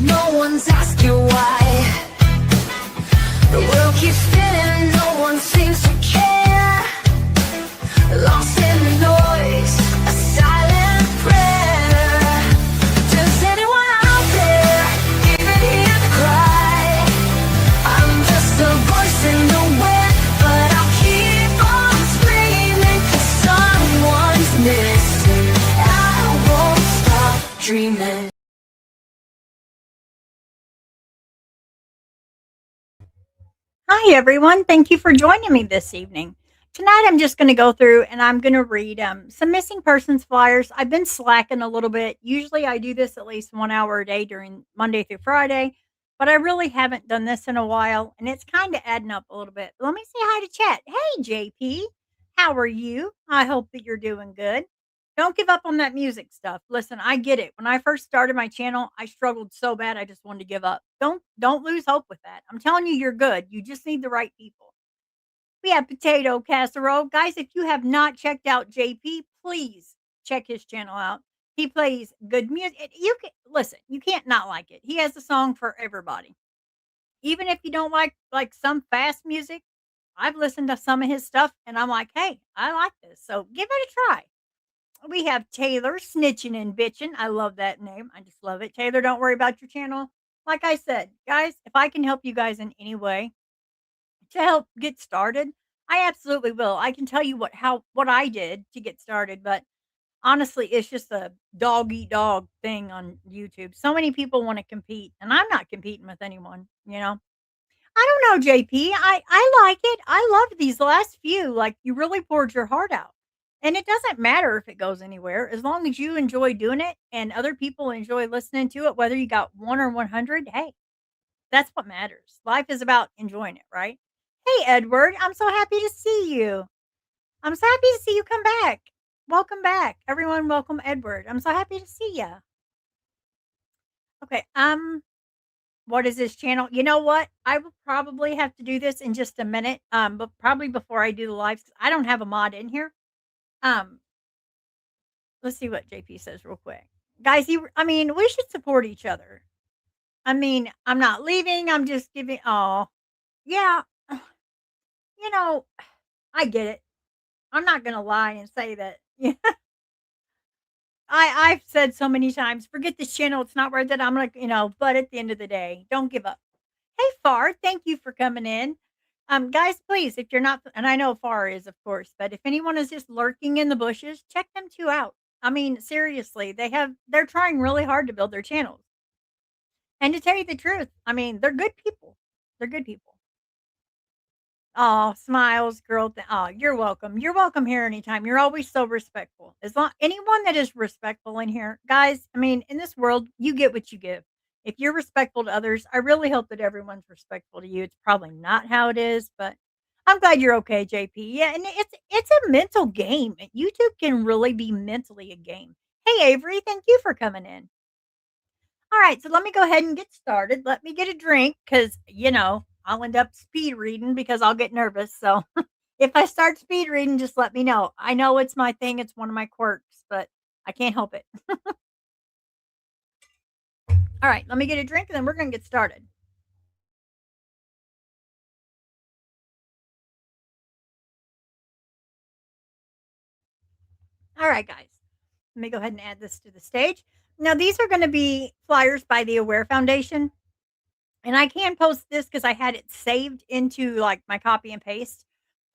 no one's asking why. The world keeps spinning, no one seems to care. Lost in the noise, a silent prayer. Does anyone out there even hear the cry? I'm just a voice in the wind, but I'll keep on screaming 'cause someone's missing. I won't stop dreaming. Hi, everyone. Thank you for joining me this evening. Tonight, I'm just going to go through and I'm going to read some missing persons flyers. I've been slacking a little bit. Usually, I do this at least 1 hour a day during Monday through Friday, but I really haven't done this in a while and it's kind of adding up a little bit. Let me say hi to chat. Hey, JP. How are you? I hope that you're doing good. Don't give up on that music stuff. Listen, I get it. When I first started my channel, I struggled so bad I just wanted to give up. Don't lose hope with that. I'm telling you you're good. You just need the right people. We have potato casserole. Guys, if you have not checked out JP, please check his channel out. He plays good music. You can listen, you can't not like it. He has a song for everybody. Even if you don't like some fast music, I've listened to some of his stuff and I'm like, "Hey, I like this." So give it a try. We have Taylor snitching and bitching. I love that name. I just love it. Taylor, don't worry about your channel. Like I said, guys, if I can help you guys in any way to help get started, I absolutely will. I can tell you what I did to get started, but honestly, it's just a dog eat dog thing on YouTube. So many people want to compete, and I'm not competing with anyone. I don't know, JP. I like it. I loved these last few. Like you really poured your heart out. And it doesn't matter if it goes anywhere as long as you enjoy doing it and other people enjoy listening to it, whether you got 1 or 100. Hey, that's what matters. Life is about enjoying it, right? Hey, Edward, I'm so happy to see you. I'm so happy to see you come back. Welcome back. Everyone, welcome Edward. I'm so happy to see you. Okay, what is this channel? You know what? I will probably have to do this in just a minute. But probably before I do the lives, 'cause I don't have a mod in here. Um, let's see what JP says real quick. Guys, I mean, we should support each other. I mean, I'm not leaving. I'm just giving. Oh, yeah. You know, I get it. I'm not gonna lie and say that. Yeah, I've said so many times, forget this channel. It's not worth it. I'm like. But at the end of the day, don't give up. Hey, Far, thank you for coming in. Guys, please, if you're not, and I know Far is, of course, but if anyone is just lurking in the bushes, check them two out. I mean, seriously, they're trying really hard to build their channels. And to tell you the truth, I mean, they're good people. They're good people. Oh, smiles, girl. Oh, you're welcome. You're welcome here anytime. You're always so respectful. As long anyone that is respectful in here, guys. I mean, in this world, you get what you give. If you're respectful to others, I really hope that everyone's respectful to you. It's probably not how it is, but I'm glad you're okay, JP. Yeah, and it's a mental game. YouTube can really be mentally a game. Hey, Avery, thank you for coming in. All right, so let me go ahead and get started. Let me get a drink because, I'll end up speed reading because I'll get nervous. So if I start speed reading, just let me know. I know it's my thing, it's one of my quirks, but I can't help it. All right, let me get a drink and then we're going to get started. All right, guys, let me go ahead and add this to the stage. Now, these are going to be flyers by the Aware Foundation. And I can post this because I had it saved into like my copy and paste.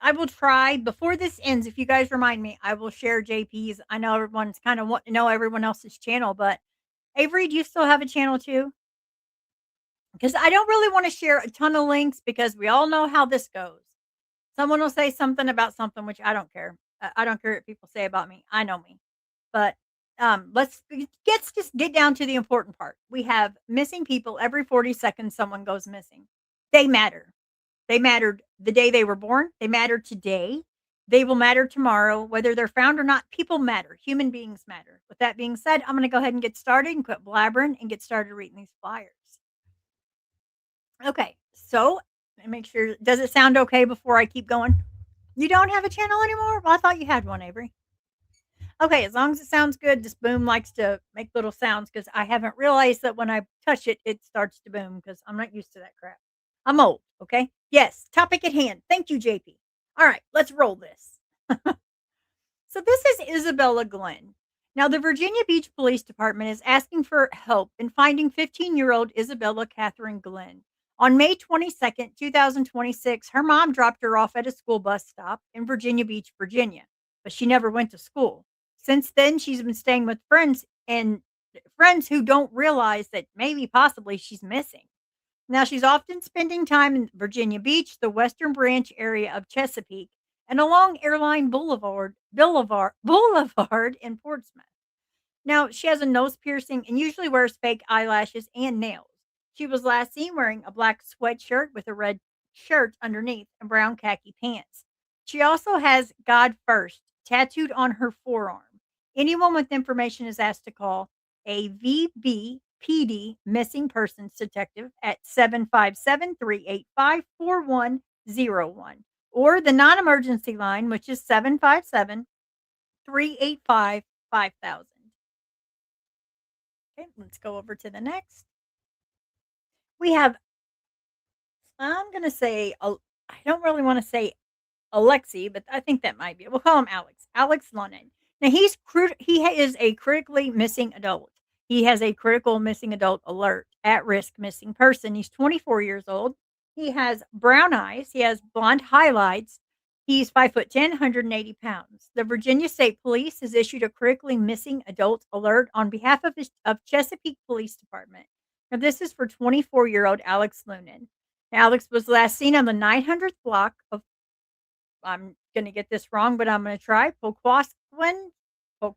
I will try before this ends. If you guys remind me, I will share JP's. I know everyone's kind of wanting to know everyone else's channel, but Avery, do you still have a channel too? Because I don't really want to share a ton of links because we all know how this goes. Someone will say something about something, which I don't care. I don't care what people say about me. I know me. But let's just get down to the important part. We have missing people every 40 seconds. Someone goes missing. They matter. They mattered the day they were born. They matter today. They will matter tomorrow, whether they're found or not. People matter. Human beings matter. With that being said, I'm going to go ahead and get started and quit blabbering and get started reading these flyers. Okay, so make sure. Does it sound okay before I keep going? You don't have a channel anymore? Well, I thought you had one, Avery. Okay, as long as it sounds good, this boom likes to make little sounds because I haven't realized that when I touch it, it starts to boom because I'm not used to that crap. I'm old, okay? Yes, topic at hand. Thank you, JP. All right, let's roll this. So this is Isabella Glenn. Now, the Virginia Beach Police Department is asking for help in finding 15-year-old Isabella Catherine Glenn. On May 22nd, 2026, her mom dropped her off at a school bus stop in Virginia Beach, Virginia, but she never went to school. Since then, she's been staying with friends and friends who don't realize that maybe possibly she's missing. Now, she's often spending time in Virginia Beach, the Western Branch area of Chesapeake, and along Airline Boulevard in Portsmouth. Now, she has a nose piercing and usually wears fake eyelashes and nails. She was last seen wearing a black sweatshirt with a red shirt underneath and brown khaki pants. She also has God First tattooed on her forearm. Anyone with information is asked to call a VBPD missing persons detective at 757-385-4101 or the non emergency line, which is 757-385-5000. Okay, let's go over to the next. We have, I'm going to say, I don't really want to say Alexei, but I think that might be it. We'll call him Alex. Alex Lunnan. Now is a critically missing adult. He has a critical missing adult alert, at risk missing person. He's 24 years old. He has brown eyes. He has blonde highlights. He's 5'10", 180 pounds. The Virginia State Police has issued a critically missing adult alert on behalf of Chesapeake Police Department. Now, this is for 24-year-old Alex Lunan. Alex was last seen on the 900th block of, I'm gonna get this wrong, but I'm gonna try, Poquosquin Po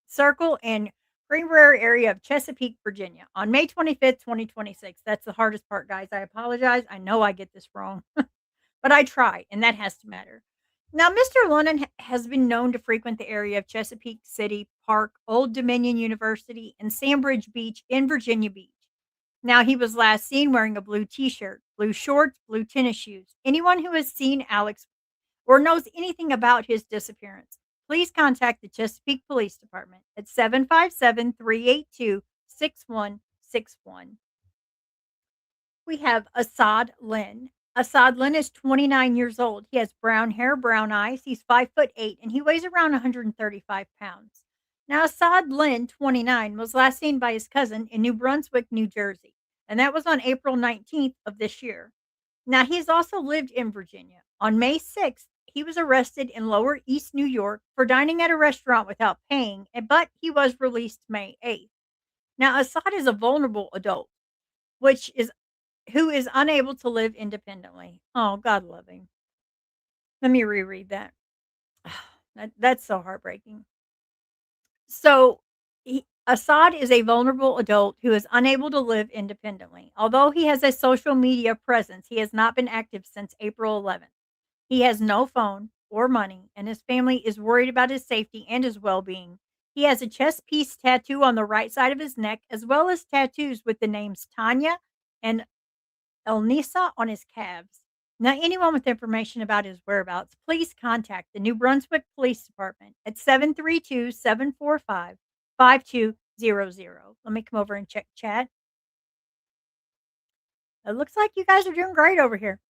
Circle in Greenbrier area of Chesapeake, Virginia, on May 25th, 2026. That's the hardest part, guys. I apologize. I know I get this wrong, but I try, and that has to matter. Now, Mr. Lennon has been known to frequent the area of Chesapeake City Park, Old Dominion University, and Sandbridge Beach in Virginia Beach. Now, he was last seen wearing a blue t-shirt, blue shorts, blue tennis shoes. Anyone who has seen Alex or knows anything about his disappearance, please contact the Chesapeake Police Department at 757-382-6161. We have Assad Lynn. Assad Lynn is 29 years old. He has brown hair, brown eyes. He's 5'8", and he weighs around 135 pounds. Now, Assad Lynn, 29, was last seen by his cousin in New Brunswick, New Jersey, and that was on April 19th of this year. Now, he's also lived in Virginia. On May 6th, he was arrested in Lower East New York for dining at a restaurant without paying, but he was released May 8th. Now, Assad is a vulnerable adult, which is who is unable to live independently. Oh, God love him. Let me reread that. That's so heartbreaking. So, Assad is a vulnerable adult who is unable to live independently. Although he has a social media presence, he has not been active since April 11th. He has no phone or money, and his family is worried about his safety and his well being. He has a chest piece tattoo on the right side of his neck, as well as tattoos with the names Tanya and Elnisa on his calves. Now, anyone with information about his whereabouts, please contact the New Brunswick Police Department at 732-745-5200. Let me come over and check chat. It looks like you guys are doing great over here.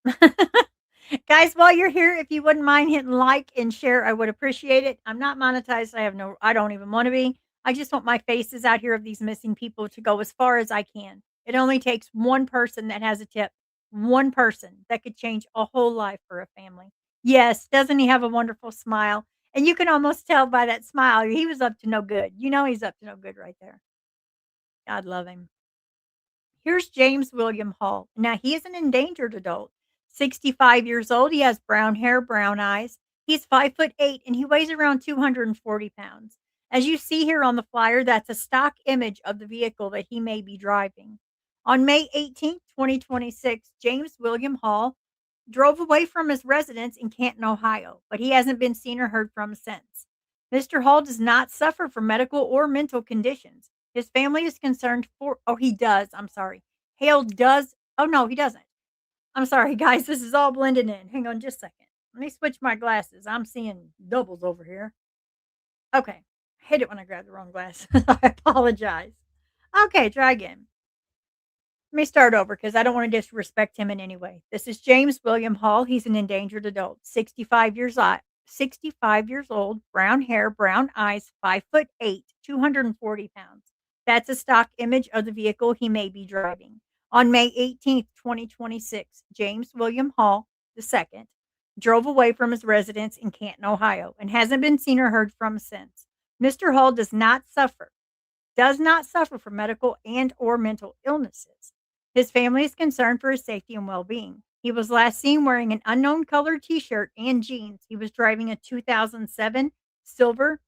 Guys, while you're here, if you wouldn't mind hitting like and share, I would appreciate it. I'm not monetized. I don't even want to be. I just want my faces out here of these missing people to go as far as I can. It only takes one person that has a tip, one person that could change a whole life for a family. Yes, doesn't he have a wonderful smile? And you can almost tell by that smile, he was up to no good. You know, he's up to no good right there. God love him. Here's James William Hall. Now, he is an endangered adult, 65 years old. He has brown hair, brown eyes. He's 5'8", and he weighs around 240 pounds. As you see here on the flyer, that's a stock image of the vehicle that he may be driving. On May 18th, 2026, James William Hall drove away from his residence in Canton, Ohio, but he hasn't been seen or heard from since. Mr. Hall does not suffer from medical or mental conditions. His family is concerned for, oh, he does. I'm sorry. Hale does. Oh, no, he doesn't. I'm sorry, guys. This is all blended in. Hang on just a second. Let me switch my glasses. I'm seeing doubles over here. Okay. I hate it when I grab the wrong glass. I apologize. Okay, try again. Let me start over because I don't want to disrespect him in any way. This is James William Hall. He's an endangered adult, 65 years old, brown hair, brown eyes, 5'8", 240 pounds. That's a stock image of the vehicle he may be driving. On May 18th, 2026, James William Hall II drove away from his residence in Canton, Ohio, and hasn't been seen or heard from since. Mr. Hall does not suffer from medical and or mental illnesses. His family is concerned for his safety and well-being. He was last seen wearing an unknown colored t-shirt and jeans. He was driving a 2007 silver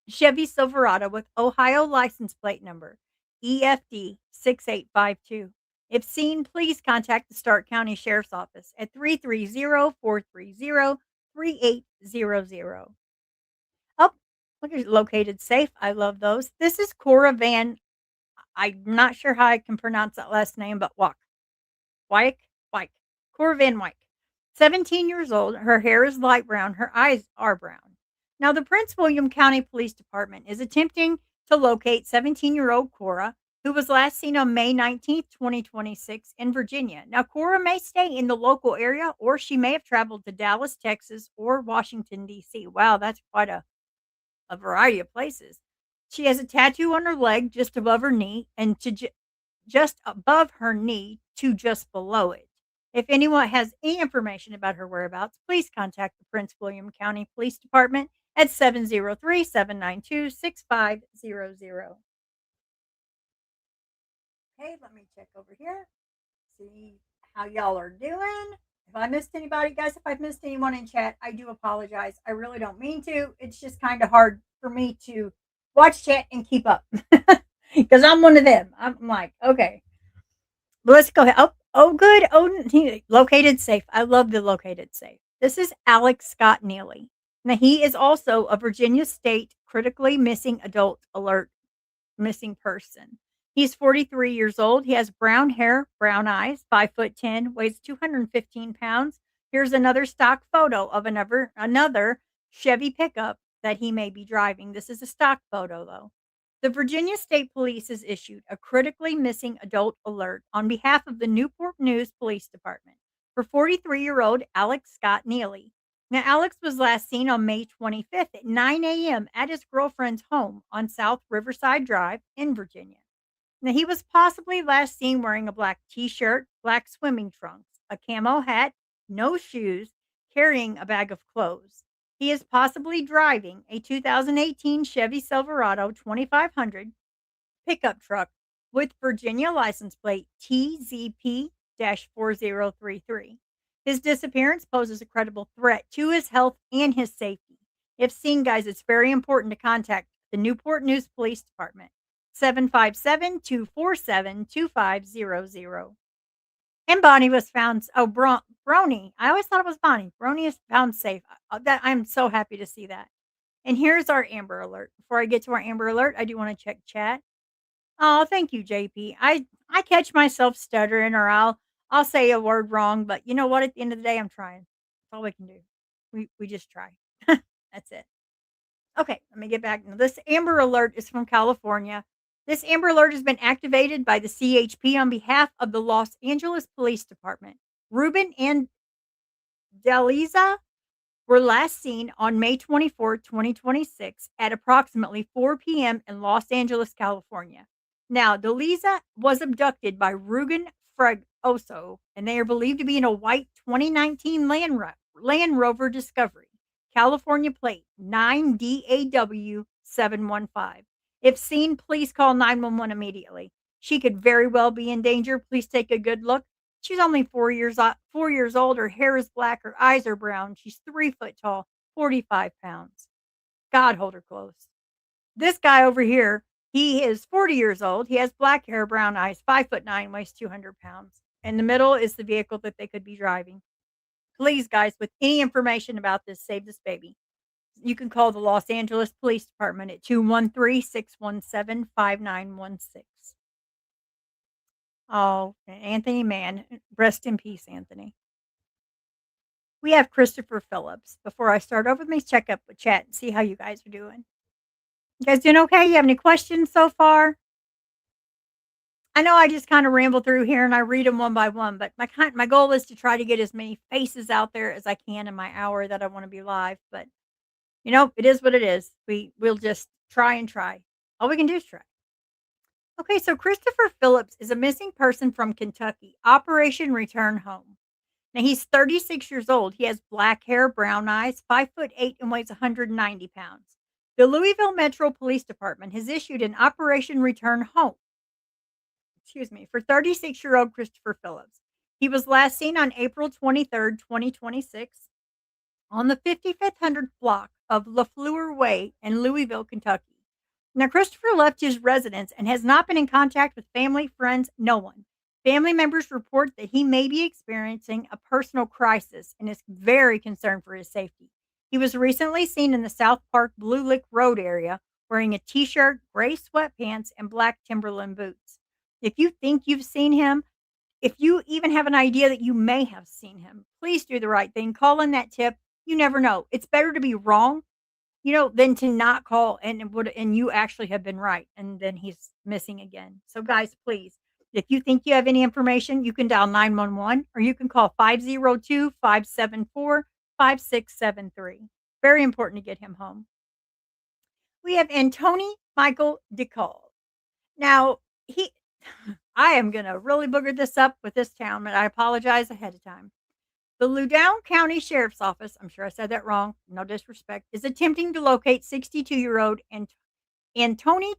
Chevy Silverado with Ohio license plate number EFD 6852. If seen, please contact the Stark County Sheriff's Office at 330-430-3800. Oh, look at located safe. I love those. This is Cora Van. I'm not sure how I can pronounce that last name, but Wyke, Wyke, Cora Van Wyke. 17 years old. Her hair is light brown. Her eyes are brown. Now, the Prince William County Police Department is attempting to locate 17-year-old Cora, who was last seen on May 19th, 2026, in Virginia. Now, Cora may stay in the local area, or she may have traveled to Dallas, Texas, or Washington, D.C. Wow, that's quite a variety of places. She has a tattoo on her leg just above her knee and just above her knee to just below it. If anyone has any information about her whereabouts, please contact the Prince William County Police Department at 703-792-6500. Okay, let me check over here. See how y'all are doing. If I missed anybody, guys, if I've missed anyone in chat, I do apologize. I really don't mean to. It's just kind of hard for me to watch chat and keep up because I'm one of them. I'm like, okay, but let's go ahead. Oh, good. Oh, located safe. I love the located safe. This is Alex Scott Neely. Now, he is also a Virginia State critically missing adult alert missing person. He's 43 years old. He has brown hair, brown eyes, 5'10", weighs 215 pounds. Here's another stock photo of another Chevy pickup that he may be driving. This is a stock photo, though. The Virginia State Police has issued a critically missing adult alert on behalf of the Newport News Police Department for 43-year-old Alex Scott Neely. Now, Alex was last seen on May 25th at 9 a.m. at his girlfriend's home on South Riverside Drive in Virginia. Now, he was possibly last seen wearing a black t shirt, black swimming trunks, a camo hat, no shoes, carrying a bag of clothes. He is possibly driving a 2018 Chevy Silverado 2500 pickup truck with Virginia license plate TZP 4033. His disappearance poses a credible threat to his health and his safety. If seen, guys, it's very important to contact the Newport News Police Department, 757-247-2500. And Bonnie was found. Oh, Brony. I always thought it was Bonnie. Brony is found safe. That I'm so happy to see that. And here's our Amber Alert. Before I get to our Amber Alert, I do want to check chat. Oh, thank you, JP. I catch myself stuttering, or I'll say a word wrong, but you know what? At the end of the day, I'm trying. That's all we can do. We just try. That's it. Okay, let me get back. Now, this Amber Alert is from California. This Amber Alert has been activated by the CHP on behalf of the Los Angeles Police Department. Ruben and Deliza were last seen on May 24th, 2026 at approximately 4 p.m. in Los Angeles, California. Now, Deliza was abducted by Rugen Fregoso, and they are believed to be in a white 2019 Land Rover Discovery, California plate 9DAW 715. If seen, please call 911 immediately. She could very well be in danger. Please take a good look. She's only 4 years old. Her hair is black. Her eyes are brown. She's 3 foot tall, 45 pounds. God, hold her close. This guy over here, he is 40 years old. He has black hair, brown eyes, 5'9", weighs 200 pounds. In the middle is the vehicle that they could be driving. Please, guys, with any information about this, save this baby. You can call the Los Angeles Police Department at 213-617-5916. Oh, Anthony Mann. Rest in peace, Anthony. We have Christopher Phillips. Before I start over, let me check up with chat and see how you guys are doing. You guys doing okay? You have any questions so far? I know I just kind of ramble through here and I read them one by one, but my goal is to try to get as many faces out there as I can in my hour that I want to be live. But it is what it is. We'll just try and try. All we can do is try. Okay, so Christopher Phillips is a missing person from Kentucky. Operation Return Home. Now he's 36 years old. He has black hair, brown eyes, 5'8" and weighs 190 pounds. The Louisville Metro Police Department has issued an Operation Return Home, for 36-year-old Christopher Phillips. He was last seen on April 23rd, 2026 on the 5500th block of LaFleur Way in Louisville, Kentucky. Now, Christopher left his residence and has not been in contact with family, friends, no one. Family members report that he may be experiencing a personal crisis and is very concerned for his safety. He was recently seen in the South Park Blue Lick Road area wearing a t shirt, gray sweatpants, and black Timberland boots. If you think you've seen him, if you even have an idea that you may have seen him, please do the right thing. Call in that tip. You never know. It's better to be wrong, than to not call and you actually have been right and then he's missing again. So guys, please, if you think you have any information, you can dial 911 or you can call 502-574-5673. Very important to get him home. We have Antony Michael DeCall. Now, he I am going to really booger this up with this town, but I apologize ahead of time. The Loudoun County Sheriff's Office, I'm sure I said that wrong, no disrespect, is attempting to locate 62-year-old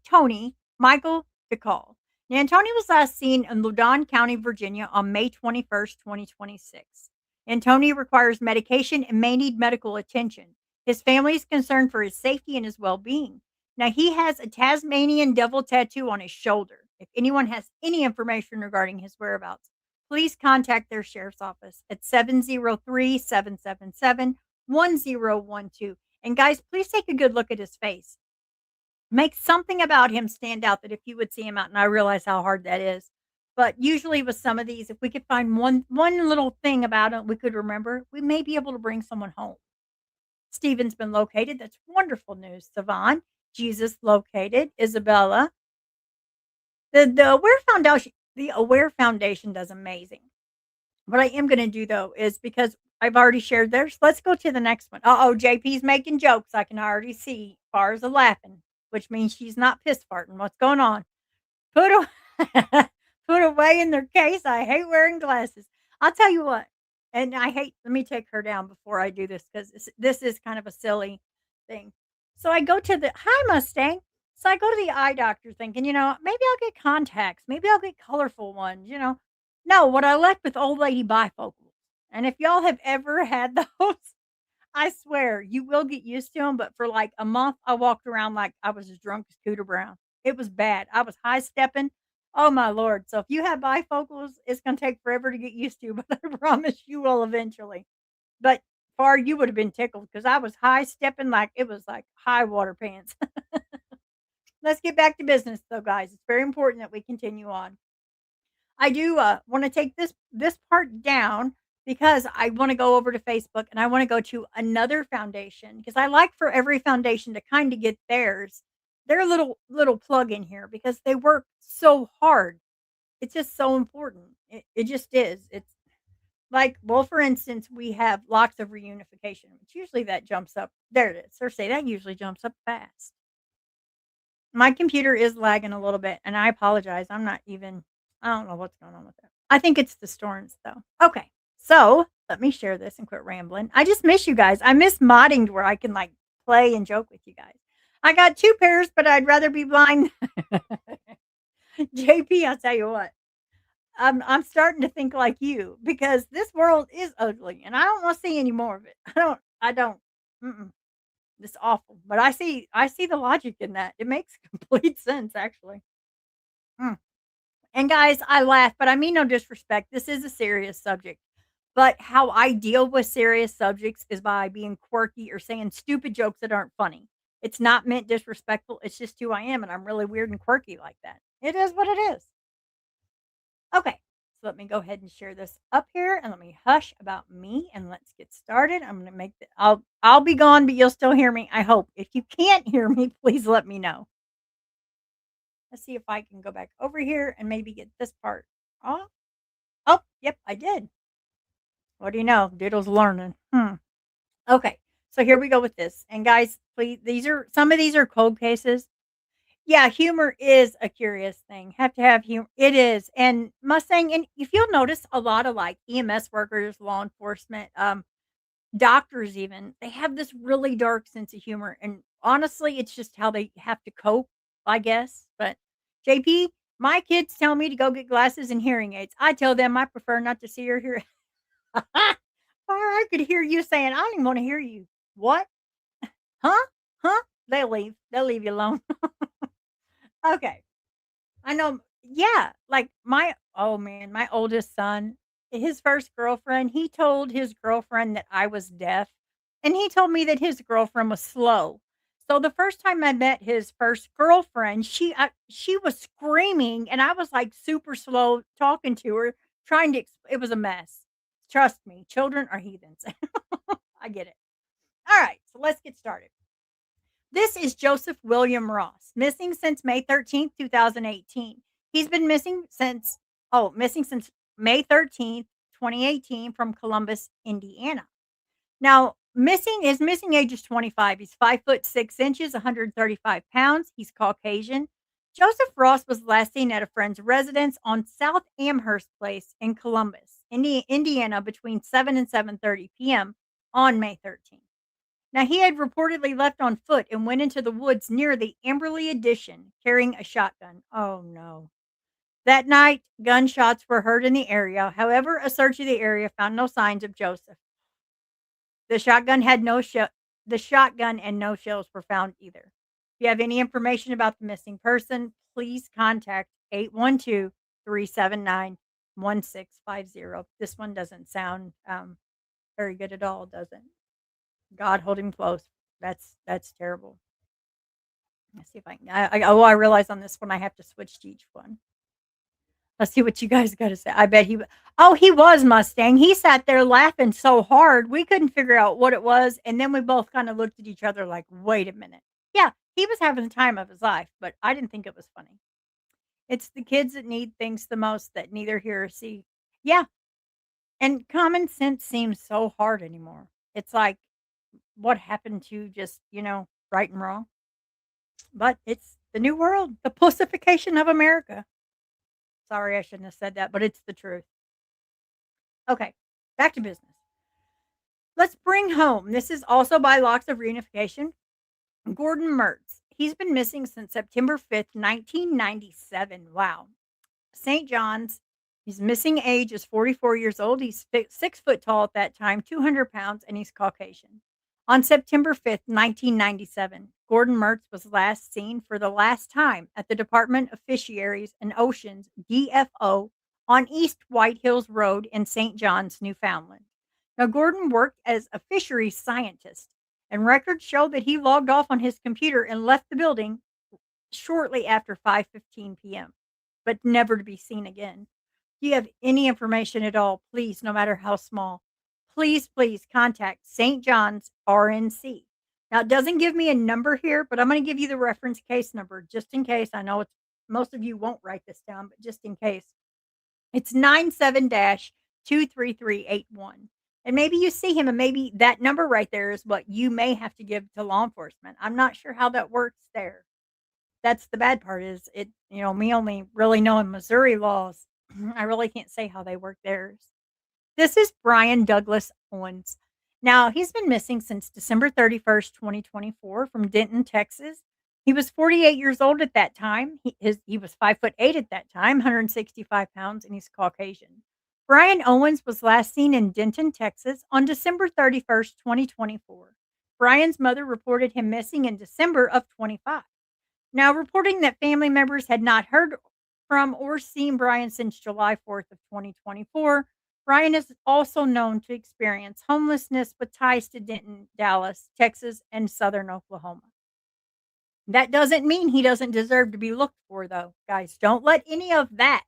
Tony Michael DeCall. Now, Antony was last seen in Loudoun County, Virginia on May 21st, 2026. Antony requires medication and may need medical attention. His family is concerned for his safety and his well being. Now, he has a Tasmanian devil tattoo on his shoulder. If anyone has any information regarding his whereabouts, please contact their sheriff's office at 703-777-1012. And guys, please take a good look at his face. Make something about him stand out that if you would see him out, and I realize how hard that is. But usually with some of these, if we could find one little thing about him we could remember, we may be able to bring someone home. Stephen's been located. That's wonderful news. Savon, Jesus located. Isabella. The Aware Foundation does amazing. What I am going to do though is because I've already shared theirs. Let's go to the next one. JP's making jokes. I can already see Bars are laughing, which means she's not piss farting. What's going on? Put put away in their case. I hate wearing glasses. I'll tell you what, and I hate. Let me take her down before I do this because this is kind of a silly thing. So I go to the hi Mustang. So I go to the eye doctor thinking, maybe I'll get contacts. Maybe I'll get colorful ones. No, what I left with old lady bifocals. And if y'all have ever had those, I swear you will get used to them. But for like a month, I walked around like I was as drunk as Cooter Brown. It was bad. I was high stepping. Oh my lord! So if you have bifocals, it's gonna take forever to get used to, but I promise you will eventually. But far you would have been tickled because I was high stepping like it was like high water pants. Let's get back to business though, guys. It's very important that we continue on. I do want to take this part down because I want to go over to Facebook and I want to go to another foundation because I like for every foundation to kind of get their little plug in here because they work so hard. It's just so important. It just is. It's like, well, for instance, we have locks of reunification, which usually that jumps up. There it is. Cersei, that usually jumps up fast. My computer is lagging a little bit, and I apologize. I don't know what's going on with it. I think it's the storms, though. Okay, so let me share this and quit rambling. I just miss you guys. I miss modding where I can like play and joke with you guys. I got two pairs, but I'd rather be blind. JP, I'll tell you what. I'm starting to think like you because this world is ugly, and I don't want to see any more of it. I don't. Mm-mm. It's awful, but I see the logic in that. It makes complete sense, actually. Mm. And guys, I laugh, but I mean no disrespect. This is a serious subject. But how I deal with serious subjects is by being quirky or saying stupid jokes that aren't funny. It's not meant disrespectful. It's just who I am, and I'm really weird and quirky like that. It is what it is. Okay. So let me go ahead and share this up here and let me hush about me and let's get started. I'm going to make the I'll be gone, but you'll still hear me. I hope. If you can't hear me, please let me know. Let's see if I can go back over here and maybe get this part off. Oh, yep, I did. What do you know? Diddle's learning. Okay. So here we go with this. And guys, please, these are some of these are cold cases. Yeah, humor is a curious thing. Have to have humor. It is. And Mustang, and if you'll notice a lot of like EMS workers, law enforcement, doctors even, they have this really dark sense of humor. And honestly, it's just how they have to cope, I guess. But JP, my kids tell me to go get glasses and hearing aids. I tell them I prefer not to see or hear. Or I could hear you saying, I don't even want to hear you. What? Huh? Huh? They'll leave. They'll leave you alone. Okay. I know, yeah, like, my oh, man, my oldest son, his first girlfriend, he told his girlfriend that I was deaf, and he told me that his girlfriend was slow. So, the first time I met his first girlfriend, she was screaming, and I was, like, super slow talking to her, trying to ex it was a mess. Trust me, children are heathens. I get it. Alright, so let's get started. This is Joseph William Ross, missing since May 13th, 2018. He's been missing since May 13th, 2018 from Columbus, Indiana. Now, missing age is 25. He's 5'6", 135 pounds. He's Caucasian. Joseph Ross was last seen at a friend's residence on South Amherst Place in Columbus, Indiana between 7 and 7:30 p.m. on May 13th. Now, he had reportedly left on foot and went into the woods near the Amberley Addition carrying a shotgun. Oh, no. That night, gunshots were heard in the area. However, a search of the area found no signs of Joseph. The shotgun had no shell. The shotgun and no shells were found either. If you have any information about the missing person, please contact 812-379-1650. This one doesn't sound very good at all, does it? God hold him close. That's terrible. Let's see if I can. I realize on this one I have to switch to each one. Let's see what you guys got to say. I bet Oh, he was Mustang. He sat there laughing so hard we couldn't figure out what it was, and then we both kind of looked at each other like, "Wait a minute." Yeah, he was having the time of his life, but I didn't think it was funny. It's the kids that need things the most that neither hear or see. Yeah, and common sense seems so hard anymore. It's like what happened to just, right and wrong? But it's the new world, the pussification of America. Sorry, I shouldn't have said that, but it's the truth. Okay, back to business. Let's bring home. This is also by Locks of Reunification. Gordon Mertz. He's been missing since September 5th, 1997. Wow. St. John's. His missing age is 44 years old. He's 6 foot tall at that time, 200 pounds, and he's Caucasian. On September 5th, 1997, Gordon Mertz was last seen for the last time at the Department of Fisheries and Oceans, DFO, on East White Hills Road in St. John's, Newfoundland. Now, Gordon worked as a fisheries scientist, and records show that he logged off on his computer and left the building shortly after 5:15 p.m., but never to be seen again. If you have any information at all, please, no matter how small, please contact St. John's RNC. Now, it doesn't give me a number here, but I'm going to give you the reference case number just in case. I know most of you won't write this down, but just in case. It's 97-23381. And maybe you see him, and maybe that number right there is what you may have to give to law enforcement. I'm not sure how that works there. That's the bad part is me only really knowing Missouri laws. I really can't say how they work theirs. This is Brian Douglas Owens. Now, he's been missing since December 31st, 2024 from Denton, Texas. He was 48 years old at that time. He was 5'8" at that time, 165 pounds, and he's Caucasian. Brian Owens was last seen in Denton, Texas on December 31st, 2024. Brian's mother reported him missing in December of 25. Now, reporting that family members had not heard from or seen Brian since July 4th of 2024, Brian is also known to experience homelessness with ties to Denton, Dallas, Texas, and southern Oklahoma. That doesn't mean he doesn't deserve to be looked for, though, guys. Don't let any of that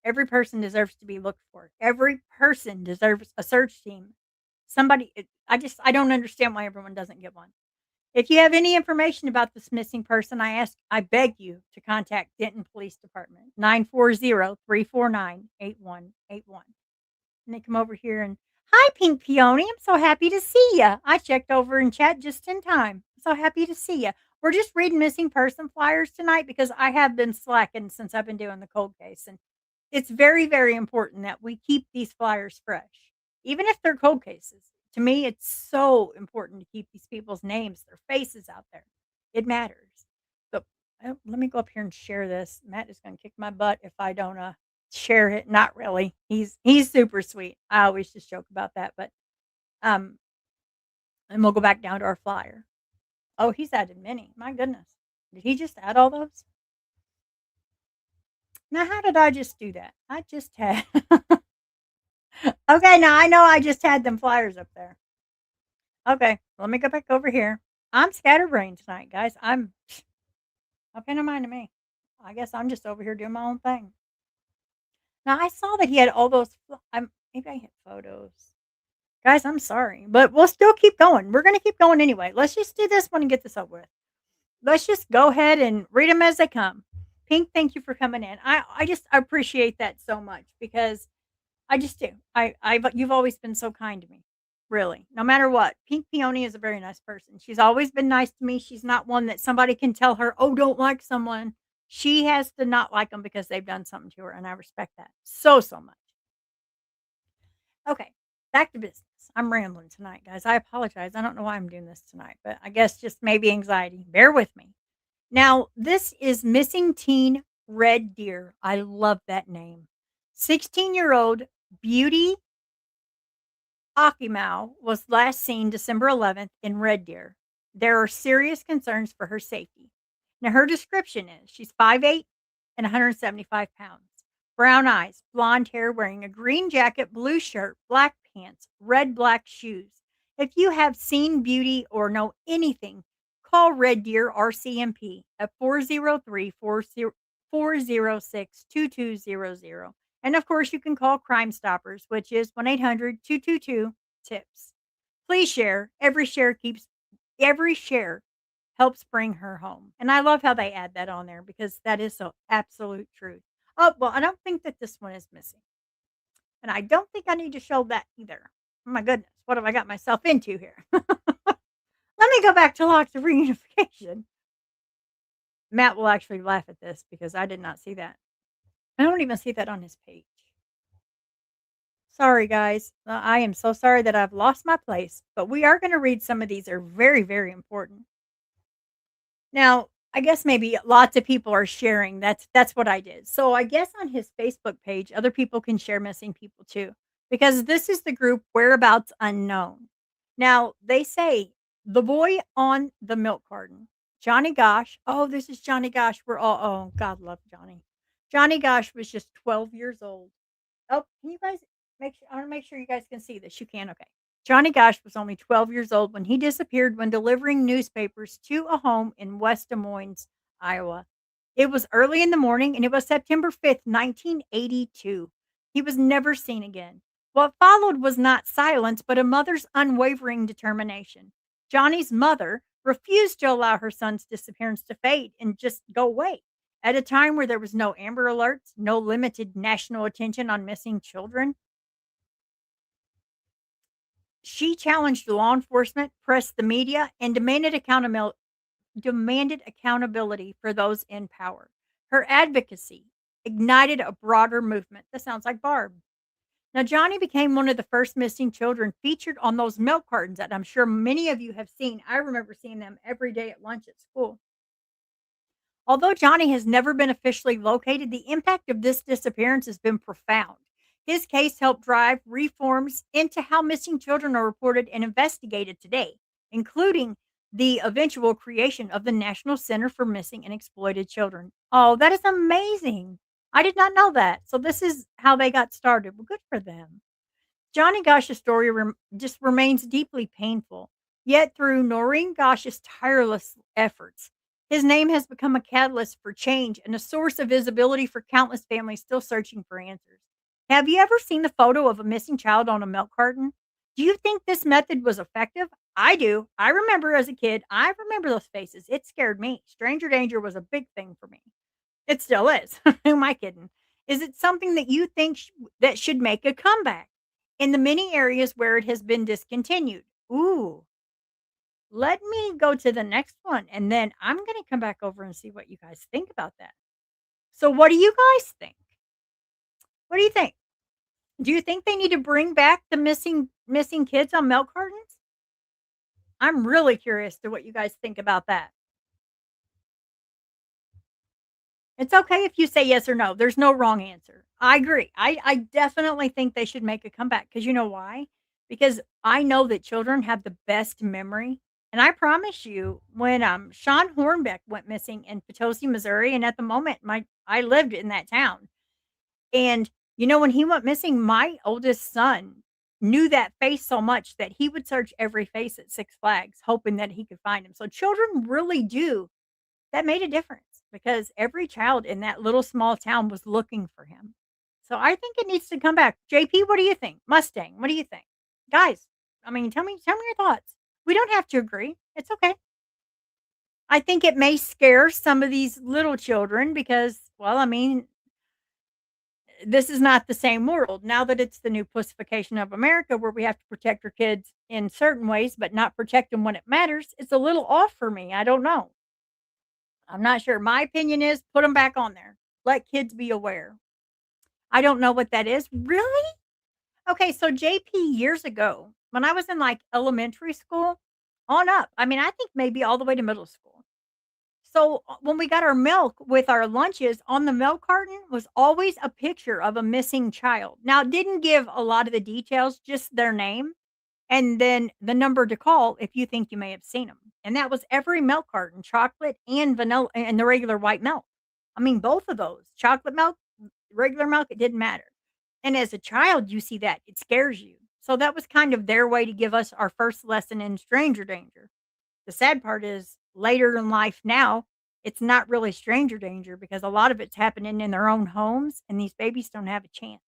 Every person deserves to be looked for. Every person deserves a search team. I don't understand why everyone doesn't get one. If you have any information about this missing person, I beg you to contact Denton Police Department, 940-349-8181. And they come over here and, "Hi, Pink Peony. I'm so happy to see ya. I checked over in chat just in time. So happy to see ya. We're just reading missing person flyers tonight because I have been slacking since I've been doing the cold case, and it's very, very important that we keep these flyers fresh, even if they're cold cases. To me, it's so important to keep these people's names, their faces out there. It matters. So let me go up here and share this. Matt is going to kick my butt if I don't share it. Not really. He's super sweet. I always just joke about that, but um, and we'll go back down to our flyer. Oh, he's added many. My goodness, did he just add all those? Now, how did I just do that? I just had. Okay, now I know I just had them flyers up there. Okay, let me go back over here. I'm scatterbrained tonight, guys. I'm okay. No mind to me. I guess I'm just over here doing my own thing. Now I saw that he had all those. I'm maybe I hit photos, guys. I'm sorry, but we'll still keep going. We're gonna keep going anyway. Let's just do this one and get this over with. Let's just go ahead and read them as they come. Pink, thank you for coming in. I just appreciate that so much because I just do. You've always been so kind to me. Really. No matter what. Pink Peony is a very nice person. She's always been nice to me. She's not one that somebody can tell her, "Oh, don't like someone." She has to not like them because they've done something to her, and I respect that so, so much. Okay. Back to business. I'm rambling tonight, guys. I apologize. I don't know why I'm doing this tonight, but I guess just maybe anxiety. Bear with me. Now, this is Missing Teen Red Deer. I love that name. 16-year-old Beauty Akimau was last seen December 11th in Red Deer. There are serious concerns for her safety. Now, her description is she's 5'8" and 175 pounds, brown eyes, blonde hair, wearing a green jacket, blue shirt, black pants, red black shoes. If you have seen Beauty or know anything, call Red Deer RCMP at 403 406 2200. And of course, you can call Crime Stoppers, which is 1-800-222-TIPS. Please share. Every share helps bring her home. And I love how they add that on there because that is so absolute truth. Oh, well, I don't think that this one is missing. And I don't think I need to show that either. Oh my goodness, what have I got myself into here? Let me go back to locks of reunification. Matt will actually laugh at this because I did not see that. I don't even see that on his page. Sorry, guys. I am so sorry that I've lost my place, but we are going to read some of these. Are very, very important. Now, I guess maybe lots of people are sharing. That's what I did. So I guess on his Facebook page, other people can share missing people too, because this is the group Whereabouts Unknown. Now they say the boy on the milk carton, Johnny Gosh. Oh, this is Johnny Gosh. We're all oh God love Johnny. Johnny Gosh was just 12 years old. Oh, can you guys I want to make sure you guys can see this. You can. Okay. Johnny Gosh was only 12 years old when he disappeared when delivering newspapers to a home in West Des Moines, Iowa. It was early in the morning and it was September 5th, 1982. He was never seen again. What followed was not silence, but a mother's unwavering determination. Johnny's mother refused to allow her son's disappearance to fade and just go away. At a time where there was no Amber Alerts, no limited national attention on missing children, she challenged law enforcement, pressed the media, and demanded accountability for those in power. Her advocacy ignited a broader movement. That sounds like Barb. Now, Johnny became one of the first missing children featured on those milk cartons that I'm sure many of you have seen. I remember seeing them every day at lunch at school. Although Johnny has never been officially located, the impact of this disappearance has been profound. His case helped drive reforms into how missing children are reported and investigated today, including the eventual creation of the National Center for Missing and Exploited Children. Oh, that is amazing. I did not know that. So, this is how they got started. Well, good for them. Johnny Gosh's story just remains deeply painful. Yet, through Noreen Gosh's tireless efforts, His name has become a catalyst for change and a source of visibility for countless families still searching for answers. Have you ever seen the photo of a missing child on a milk carton? Do you think this method was effective? I do. I remember as a kid, I remember those faces. It scared me. Stranger danger was a big thing for me. It still is. Who am I kidding? Is it something that you think that should make a comeback in the many areas where it has been discontinued? Ooh, let me go to the next one, and then I'm gonna come back over and see what you guys think about that. So what do you guys think? What do you think? Do you think they need to bring back the missing kids on milk cartons? I'm really curious to what you guys think about that. It's okay if you say yes or no. There's no wrong answer. I agree. I definitely think they should make a comeback because you know why? Because I know that children have the best memory. And I promise you, when Sean Hornbeck went missing in Potosi, Missouri, and at the moment I lived in that town. And when he went missing, my oldest son knew that face so much that he would search every face at Six Flags, hoping that he could find him. So children really do that made a difference because every child in that little small town was looking for him. So I think it needs to come back. JP, what do you think? Mustang, what do you think? Guys, I mean, tell me your thoughts. We don't have to agree. It's okay. I think it may scare some of these little children because, well, I mean, this is not the same world. Now that it's the new pussification of America where we have to protect our kids in certain ways, but not protect them when it matters, it's a little off for me. I don't know. I'm not sure. My opinion is put them back on there. Let kids be aware. I don't know what that is. Really? Okay, so JP years ago, when I was in like elementary school on up, I mean, I think maybe all the way to middle school. So when we got our milk with our lunches on the milk carton was always a picture of a missing child. Now, it didn't give a lot of the details, just their name and then the number to call if you think you may have seen them. And that was every milk carton, chocolate and vanilla and the regular white milk. I mean, both of those, chocolate milk, regular milk, it didn't matter. And as a child, you see that, it scares you. So that was kind of their way to give us our first lesson in stranger danger. The sad part is later in life now, it's not really stranger danger because a lot of it's happening in their own homes and these babies don't have a chance.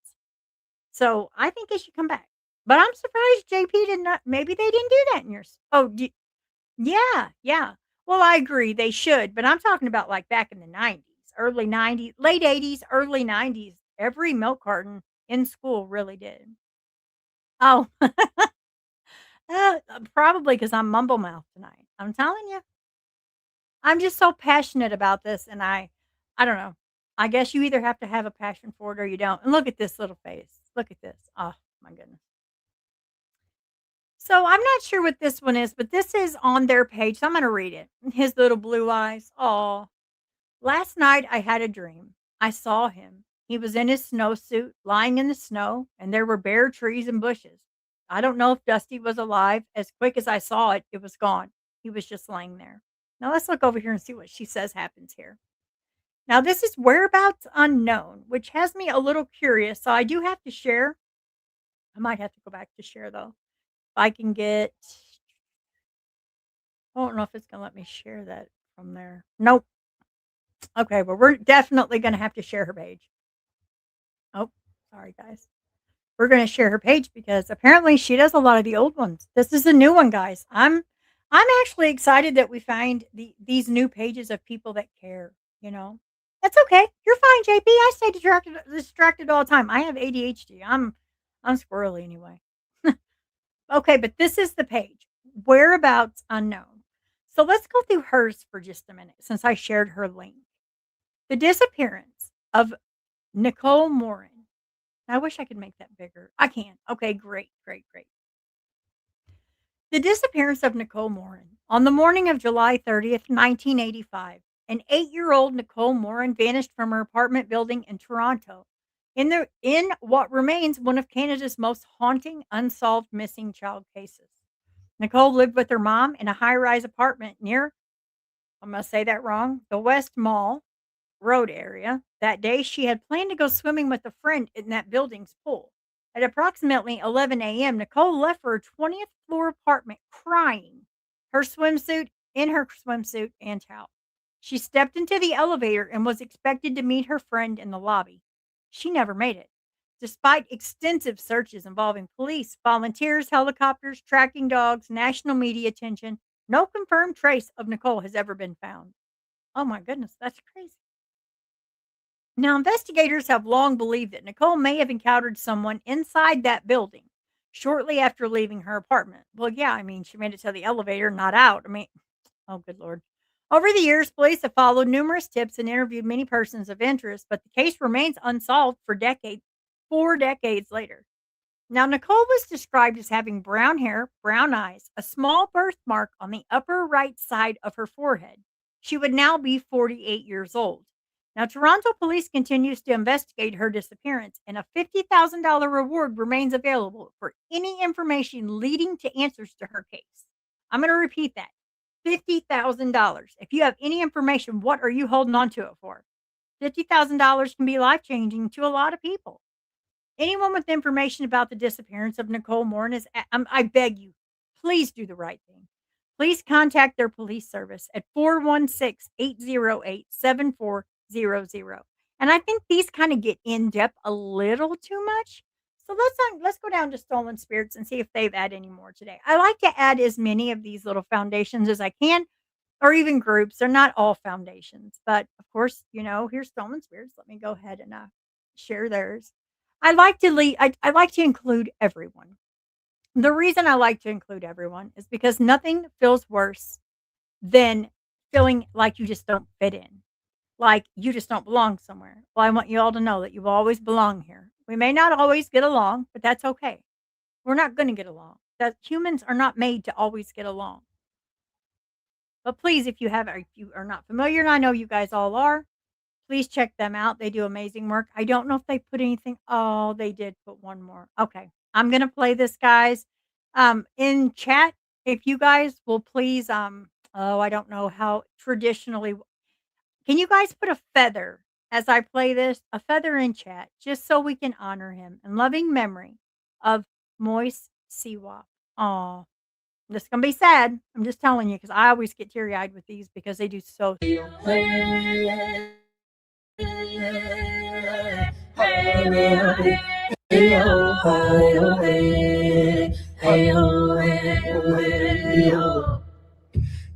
So, I think it should come back. But I'm surprised JP did not maybe they didn't do that in yours. Oh, yeah, yeah. Well, I agree, they should, but I'm talking about, like, back in the '90s, early '90s, late '80s, early '90s. Every milk carton in school really did. Oh, probably because 'cause I'm mumble mouth tonight. I'm telling you. I'm just so passionate about this, and I don't know. I guess you either have to have a passion for it or you don't. And look at this little face. Look at this. Oh, my goodness. So I'm not sure what this one is, but this is on their page, so I'm gonna read it. His little blue eyes. Oh, last night I had a dream. I saw him. He was in his snowsuit, lying in the snow, and there were bare trees and bushes. I don't know if Dusty was alive. As quick as I saw it, it was gone. He was just laying there. Now let's look over here and see what she says happens here. Now this is whereabouts unknown, which has me a little curious. So I do have to share. I might have to go back to share though. If I can get I don't know if it's gonna let me share that from there. Nope. Okay, well, we're definitely gonna have to share her page. Oh, sorry, guys. We're gonna share her page because apparently she does a lot of the old ones. This is a new one, guys. I'm actually excited that we find these new pages of people that care, you know? That's okay. You're fine, JP. I stay distracted all the time. I have ADHD. I'm squirrely anyway. Okay, but this is the page. Whereabouts unknown. So let's go through hers for just a minute since I shared her link. The disappearance of Nicole Morin. I wish I could make that bigger. I can. Okay, great, great, great. The disappearance of Nicole Morin. On the morning of July 30th, 1985, an 8-year-old Nicole Morin vanished from her apartment building in Toronto in what remains one of Canada's most haunting unsolved missing child cases. Nicole lived with her mom in a high-rise apartment near, I'm going to say that wrong, the West Mall Road area. That day, she had planned to go swimming with a friend in that building's pool. At approximately 11 a.m., Nicole left for her 20th floor apartment crying, her swimsuit and towel. She stepped into the elevator and was expected to meet her friend in the lobby. She never made it. Despite extensive searches involving police, volunteers, helicopters, tracking dogs, national media attention, no confirmed trace of Nicole has ever been found. Oh my goodness, that's crazy. Now, investigators have long believed that Nicole may have encountered someone inside that building shortly after leaving her apartment. Well, yeah, I mean, she made it to the elevator, not out. I mean, oh, good Lord. Over the years, police have followed numerous tips and interviewed many persons of interest, but the case remains unsolved for decades, 4 decades later. Now, Nicole was described as having brown hair, brown eyes, a small birthmark on the upper right side of her forehead. She would now be 48 years old. Now, Toronto police continues to investigate her disappearance, and a $50,000 reward remains available for any information leading to answers to her case. I'm going to repeat that $50,000. If you have any information, what are you holding on to it for? $50,000 can be life changing to a lot of people. Anyone with information about the disappearance of Nicole Morin is, I beg you, please do the right thing. Please contact their police service at 416-808-7400. And I think these kind of get in depth a little too much. So let's go down to Stolen Spirits and see if they've added any more today. I like to add as many of these little foundations as I can, or even groups. They're not all foundations, but of course, here's Stolen Spirits. Let me go ahead and share theirs. I like to include everyone. The reason I like to include everyone is because nothing feels worse than feeling like you just don't fit in, like you just don't belong somewhere. Well, I want you all to know that you always belong here. We may not always get along, but that's okay. We're not going to get along. That humans are not made to always get along. But please, if you are not familiar, and I know you guys all are, please check them out. They do amazing work. I don't know if they put anything. Oh, they did put one more. Okay. I'm going to play this, guys. In chat, if you guys will please, oh, I don't know how traditionally, can you guys put a feather as I play this? A feather in chat, just so we can honor him in loving memory of Moise Siwa. Oh, this is gonna be sad. I'm just telling you because I always get teary eyed with these because they do so.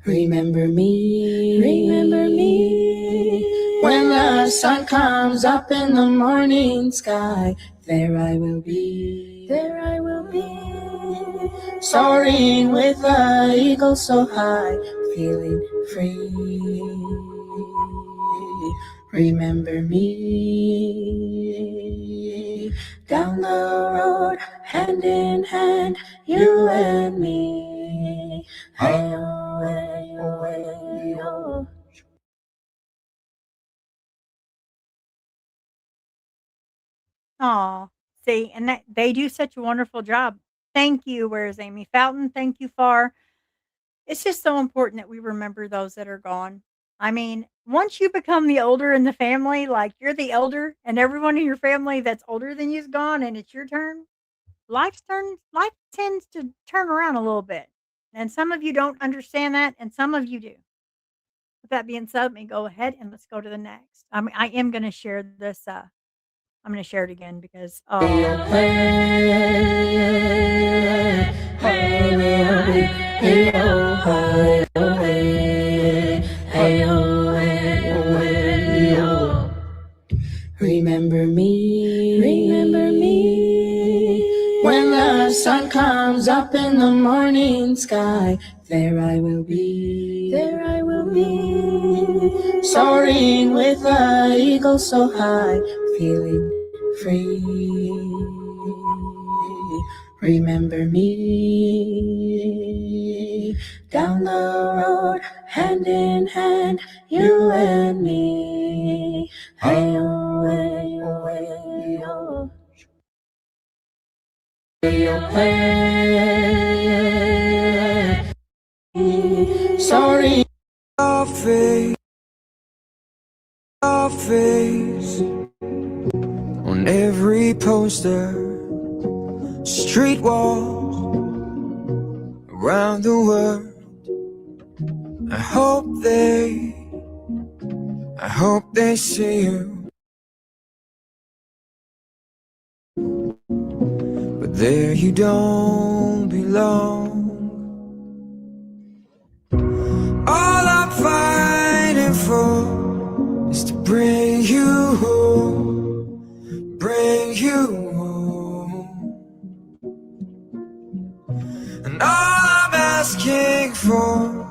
Remember me, when the sun comes up in the morning sky. There I will be, soaring with the eagle so high, feeling free. Remember me, down the road, hand in hand, you and me. Hey-oh, hey-oh, hey-oh. Aw, see, and that they do such a wonderful job. Thank you. Where's Amy Fountain? Thank you, Far. It's just so important that we remember those that are gone. I mean, once you become the older in the family, like you're the elder and everyone in your family that's older than you's gone and it's your turn, life tends to turn around a little bit. And some of you don't understand that and some of you do. With that being said, let me go ahead and let's go to the next. I mean, I am going to share this I'm going to share it again because Remember me, when the sun comes up in the morning sky. There I will be, soaring with the eagle so high, feeling free. Remember me, down the road, hand in hand, you and me. Hey-oh, hey-oh, hey-oh. Hey-oh, hey. Sorry. Your face on every poster, street walls around the world. I hope they I hope they see you, but there you don't belong. All I'm fighting for is to bring you home, bring you home. And all I'm asking for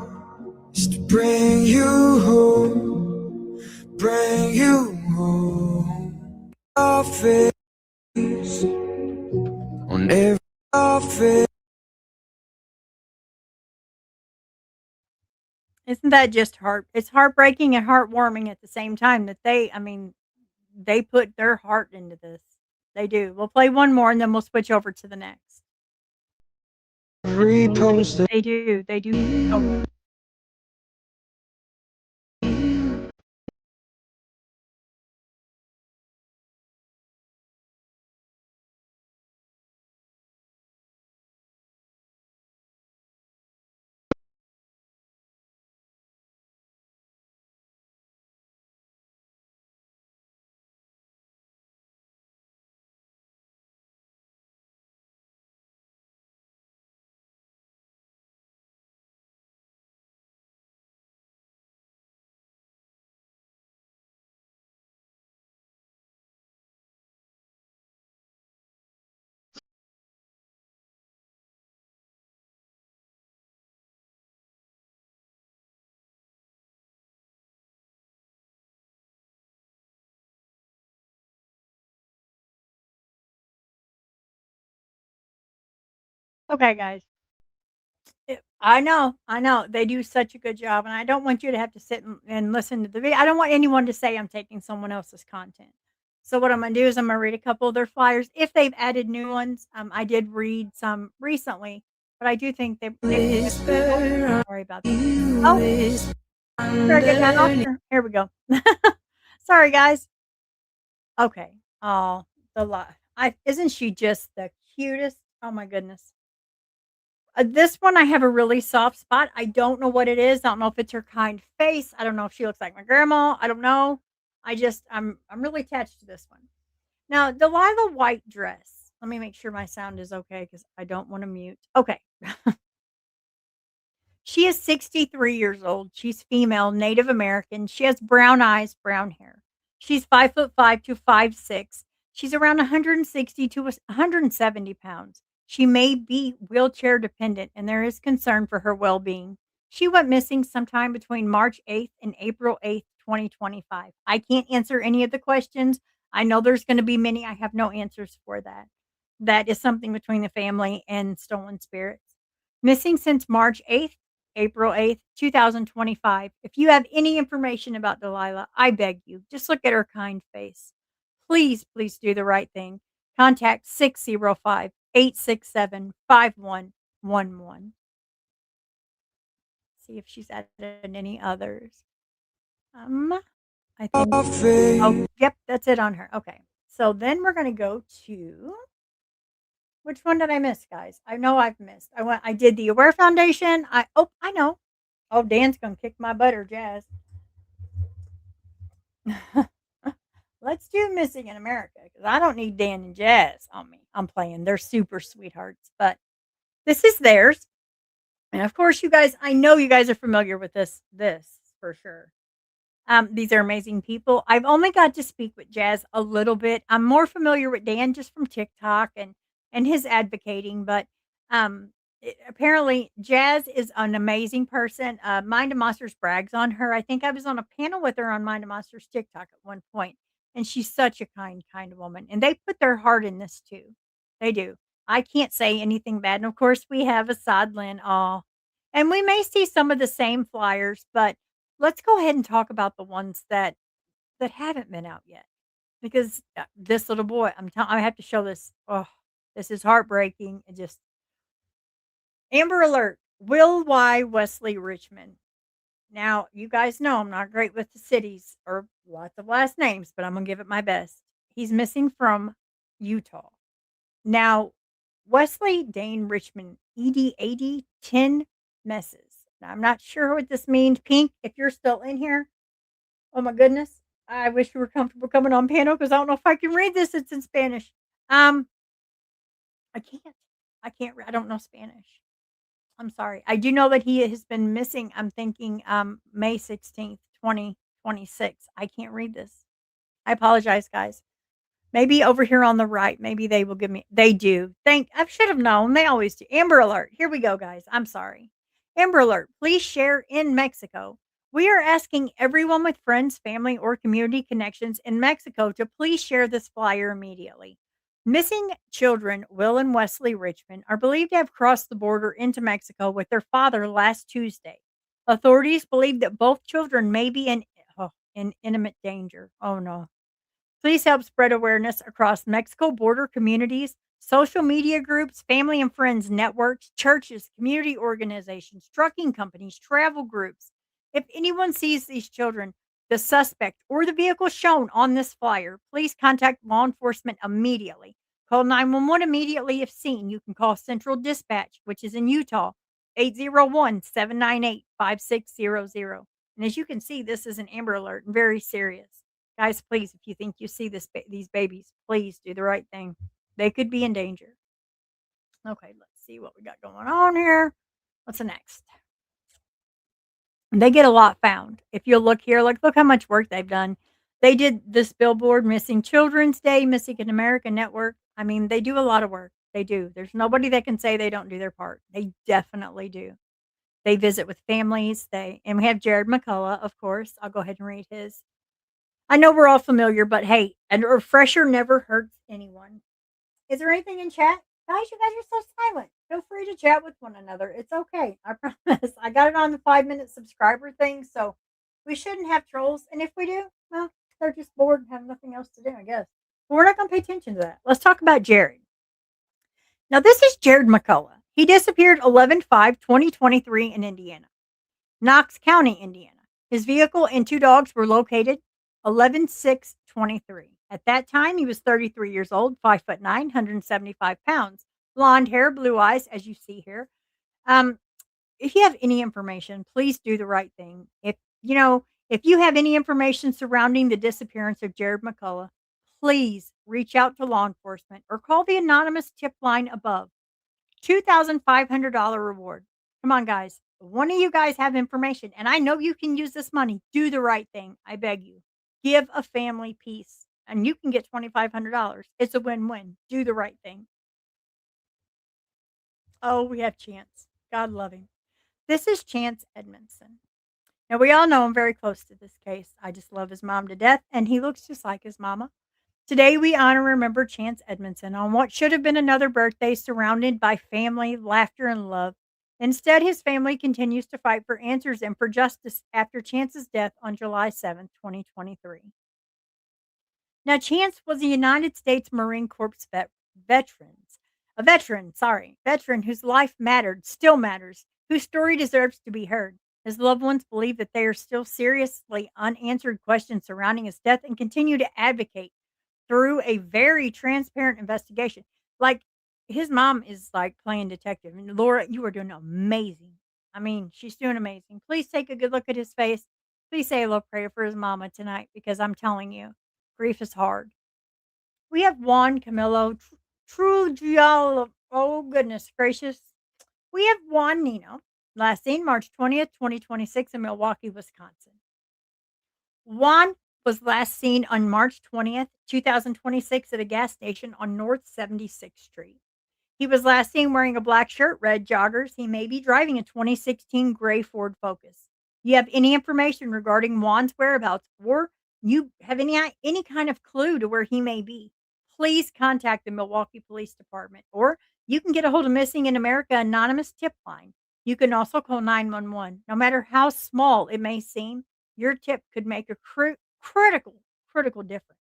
is to bring you home, bring you home. Your face on every face. Isn't that just it's heartbreaking and heartwarming at the same time that I mean, they put their heart into this. They do. We'll play one more and then we'll switch over to the next. Repost They do. They do. Oh, okay, guys. I know. They do such a good job, and I don't want you to have to sit and listen to the video. I don't want anyone to say I'm taking someone else's content. So what I'm gonna do is I'm gonna read a couple of their flyers. If they've added new ones, I did read some recently, but I do think they've been oh, whisper sorry about on that. you Oh, is better get that off underneath. here. Here we go. Sorry, guys. Okay. Oh, the I isn't she just the cutest? Oh my goodness. This one I have a really soft spot. I don't know what it is. I don't know if it's her kind face. I don't know if she looks like my grandma. I don't know. I'm really attached to this one. Now, Delilah white dress. Let me make sure my sound is okay because I don't want to mute. Okay. She is 63 years old. She's female, Native American. She has brown eyes, brown hair. She's 5'5" to 5'6". She's around 160 to 170 pounds. She may be wheelchair dependent, and there is concern for her well being. She went missing sometime between March 8th and April 8th, 2025. I can't answer any of the questions. I know there's going to be many. I have no answers for that. That is something between the family and stolen spirits. Missing since March 8th, April 8th, 2025. If you have any information about Delilah, I beg you, just look at her kind face. Please, please do the right thing. Contact 605-867-5111. See if she's added any others. Um, I think oh, yep, that's it on her. Okay. So then we're gonna go to which one did I miss, guys? I know I've missed. I did the Aware Foundation. I know. Oh, Dan's gonna kick my butt or Jazz. Let's do Missing in America because I don't need Dan and Jazz on me. I'm playing. They're super sweethearts, but this is theirs. And of course, you guys, I know you guys are familiar with this for sure. These are amazing people. I've only got to speak with Jazz a little bit. I'm more familiar with Dan just from TikTok and his advocating, but apparently Jazz is an amazing person. Mind of Monsters brags on her. I think I was on a panel with her on Mind of Monsters TikTok at one point, and she's such a kind of woman. And they put their heart in this too. They do. I can't say anything bad. And of course, we have a Sodlin. Oh, and we may see some of the same flyers, but let's go ahead and talk about the ones that haven't been out yet, because, this little boy, I have to show this. Oh, this is heartbreaking. It just Amber Alert, Will Y. Wesley Richmond. Now, you guys know I'm not great with the cities or lots of last names, but I'm gonna give it my best. He's missing from Utah. Now, Wesley Dane Richmond, ED80, 10 messes. Now, I'm not sure what this means. Pink, if you're still in here, Oh my goodness. I wish you were comfortable coming on panel because I don't know if I can read this. It's in Spanish. Um, I can't. I don't know Spanish. I'm sorry. I do know that he has been missing. I'm thinking May 16th, 2026. I can't read this. I apologize, guys. Maybe over here on the right, maybe they will give me they do. I should have known. They always do. Amber alert. Here we go, guys. I'm sorry. Amber alert. Please share in Mexico. We are asking everyone with friends, family, or community connections in Mexico to please share this flyer immediately. Missing children, Will and Wesley Richmond, are believed to have crossed the border into Mexico with their father last Tuesday. Authorities believe that both children may be in imminent danger. Oh no. Please help spread awareness across Mexico border communities, social media groups, family and friends networks, churches, community organizations, trucking companies, travel groups. If anyone sees these children, the suspect, or the vehicle shown on this flyer, please contact law enforcement immediately. Call 911 immediately if seen. You can call Central Dispatch, which is in Utah, 801-798-5600. And as you can see, this is an Amber Alert and very serious. Guys, please, if you think you see these babies, please do the right thing. They could be in danger. Okay, let's see what we got going on here. What's the next? They get a lot found. If you'll look here, look how much work they've done. They did this billboard, Missing Children's Day, Missing in America Network. I mean, they do a lot of work. They do. There's nobody that can say they don't do their part. They definitely do. They visit with families. And we have Jared McCullough, of course. I'll go ahead and read his. I know we're all familiar, but hey, a refresher never hurts anyone. Is there anything in chat? Guys, you guys are so silent. Feel free to chat with one another. It's okay. I promise. I got it on the 5-minute subscriber thing, so we shouldn't have trolls. And if we do, well, they're just bored and have nothing else to do, I guess. But we're not going to pay attention to that. Let's talk about Jared. Now, this is Jared McCullough. He disappeared 11/5/2023 in Indiana. Knox County, Indiana. His vehicle and 2 dogs were located 11/6/23. At that time, he was 33 years old, 5'9", 175 pounds, blonde hair, blue eyes, as you see here. Um, if you have any information, please do the right thing. If you have any information surrounding the disappearance of Jared McCullough, please reach out to law enforcement or call the anonymous tip line above. $2,500 reward. Come on, guys. One of you guys have information, and I know you can use this money. Do the right thing. I beg you. Give a family peace, and you can get $2,500. It's a win win. Do the right thing. Oh, we have Chance. God love him. This is Chance Edmondson. Now, we all know I'm very close to this case. I just love his mom to death, and he looks just like his mama. Today, we honor and remember Chance Edmondson on what should have been another birthday surrounded by family, laughter, and love. Instead, his family continues to fight for answers and for justice after Chance's death on July 7th, 2023. Now, Chance was a United States Marine Corps veteran whose life mattered, still matters, whose story deserves to be heard. His loved ones believe that there are still seriously unanswered questions surrounding his death and continue to advocate through a very transparent investigation. Like, his mom is like playing detective. And Laura, you are doing amazing. I mean, she's doing amazing. Please take a good look at his face. Please say a little prayer for his mama tonight because I'm telling you, grief is hard. We have Juan Camilo Trujillo. Oh, goodness gracious. We have Juan Nino, last seen March 20th, 2026 in Milwaukee, Wisconsin. Juan was last seen on March 20th, 2026 at a gas station on North 76th Street. He was last seen wearing a black shirt, red joggers. He may be driving a 2016 gray Ford Focus. You have any information regarding Juan's whereabouts or you have any kind of clue to where he may be, please contact the Milwaukee Police Department or you can get a hold of Missing in America anonymous tip line. You can also call 911. No matter how small it may seem, your tip could make a critical difference.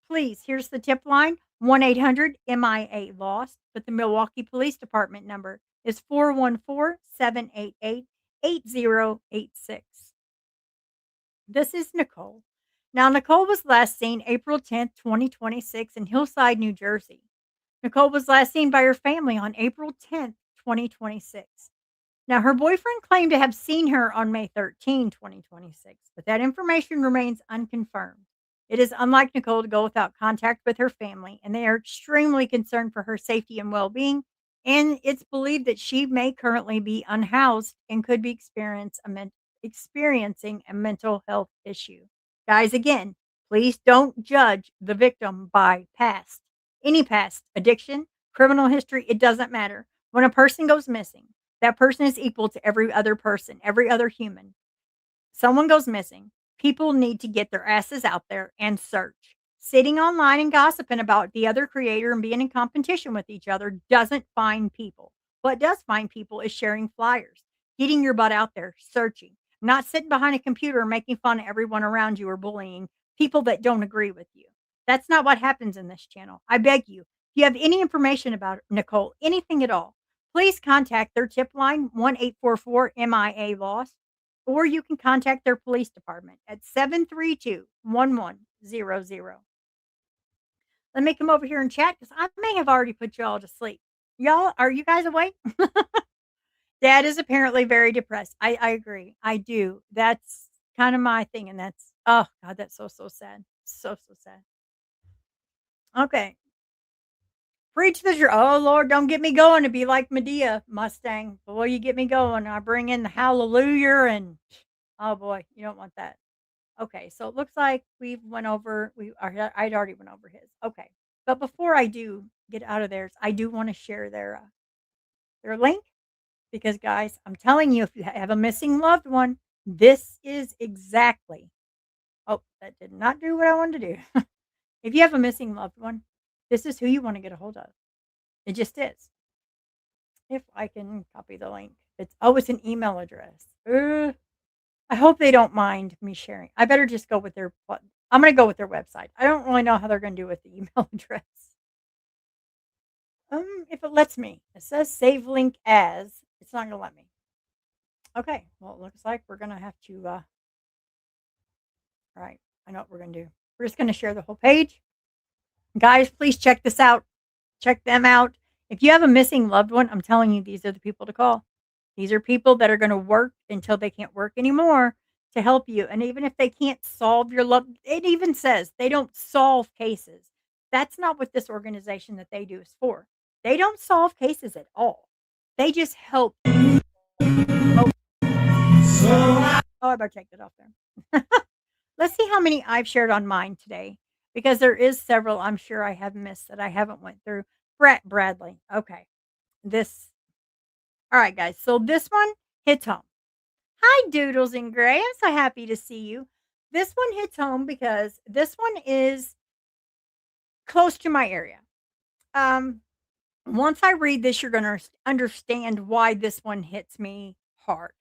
Please, here's the tip line 1-800-MIA-LOST, but the Milwaukee Police Department number is 414-788-8086. This is Nicole. Now, Nicole was last seen April 10th, 2026 in Hillside, New Jersey. Nicole was last seen by her family on April 10th, 2026. Now, her boyfriend claimed to have seen her on May 13, 2026, but that information remains unconfirmed. It is unlike Nicole to go without contact with her family, and they are extremely concerned for her safety and well being. And it's believed that she may currently be unhoused and could be experiencing a mental health issue. Guys, again, please don't judge the victim by any past addiction, criminal history, it doesn't matter. When a person goes missing, that person is equal to every other person, every other human. Someone goes missing, people need to get their asses out there and search. Sitting online and gossiping about the other creator and being in competition with each other doesn't find people. What does find people is sharing flyers, getting your butt out there, searching, not sitting behind a computer and making fun of everyone around you or bullying people that don't agree with you. That's not what happens in this channel. I beg you, if you have any information about Nicole, anything at all, please contact their tip line 1-844 MIA Lost, or you can contact their police department at 732-1100. Let me come over here and chat because I may have already put y'all to sleep. Y'all, are you guys awake? Dad is apparently very depressed. I agree. I do. That's kind of my thing. And that's, oh God, that's so, so sad. So, so sad. Okay. Preach the truth. Oh Lord, don't get me going to be like Medea Mustang. Boy, you get me going. I bring in the hallelujah and oh boy, you don't want that. Okay, so it looks like I'd already went over his. Okay. But before I do get out of theirs, I do want to share their link because guys, I'm telling you if you have a missing loved one, this is exactly. Oh, that did not do what I wanted to do. If you have a missing loved one, this is who you want to get a hold of. It just is. If I can copy the link. It's an email address. I hope they don't mind me sharing. I better just go with I'm gonna go with their website. I don't really know how they're gonna do with the email address. If it lets me. It says save link as. It's not gonna let me. Okay, well it looks like we're gonna have to right. I know what we're gonna do. We're just gonna share the whole page. Guys, please check this out. Check them out. If you have a missing loved one, I'm telling you, these are the people to call. These are people that are going to work until they can't work anymore to help you. And even if they can't solve your love, it even says they don't solve cases. That's not what this organization that they do is for. They don't solve cases at all. They just help. Oh, I better take that off there. Let's see how many I've shared on mine today because there is several I'm sure I have missed that I haven't went through. Brett Bradley. Okay. This All right, guys. So this one hits home. Hi, Doodles and Gray. I'm so happy to see you. This one hits home because this one is close to my area. Once I read this, you're going to understand why this one hits me hard.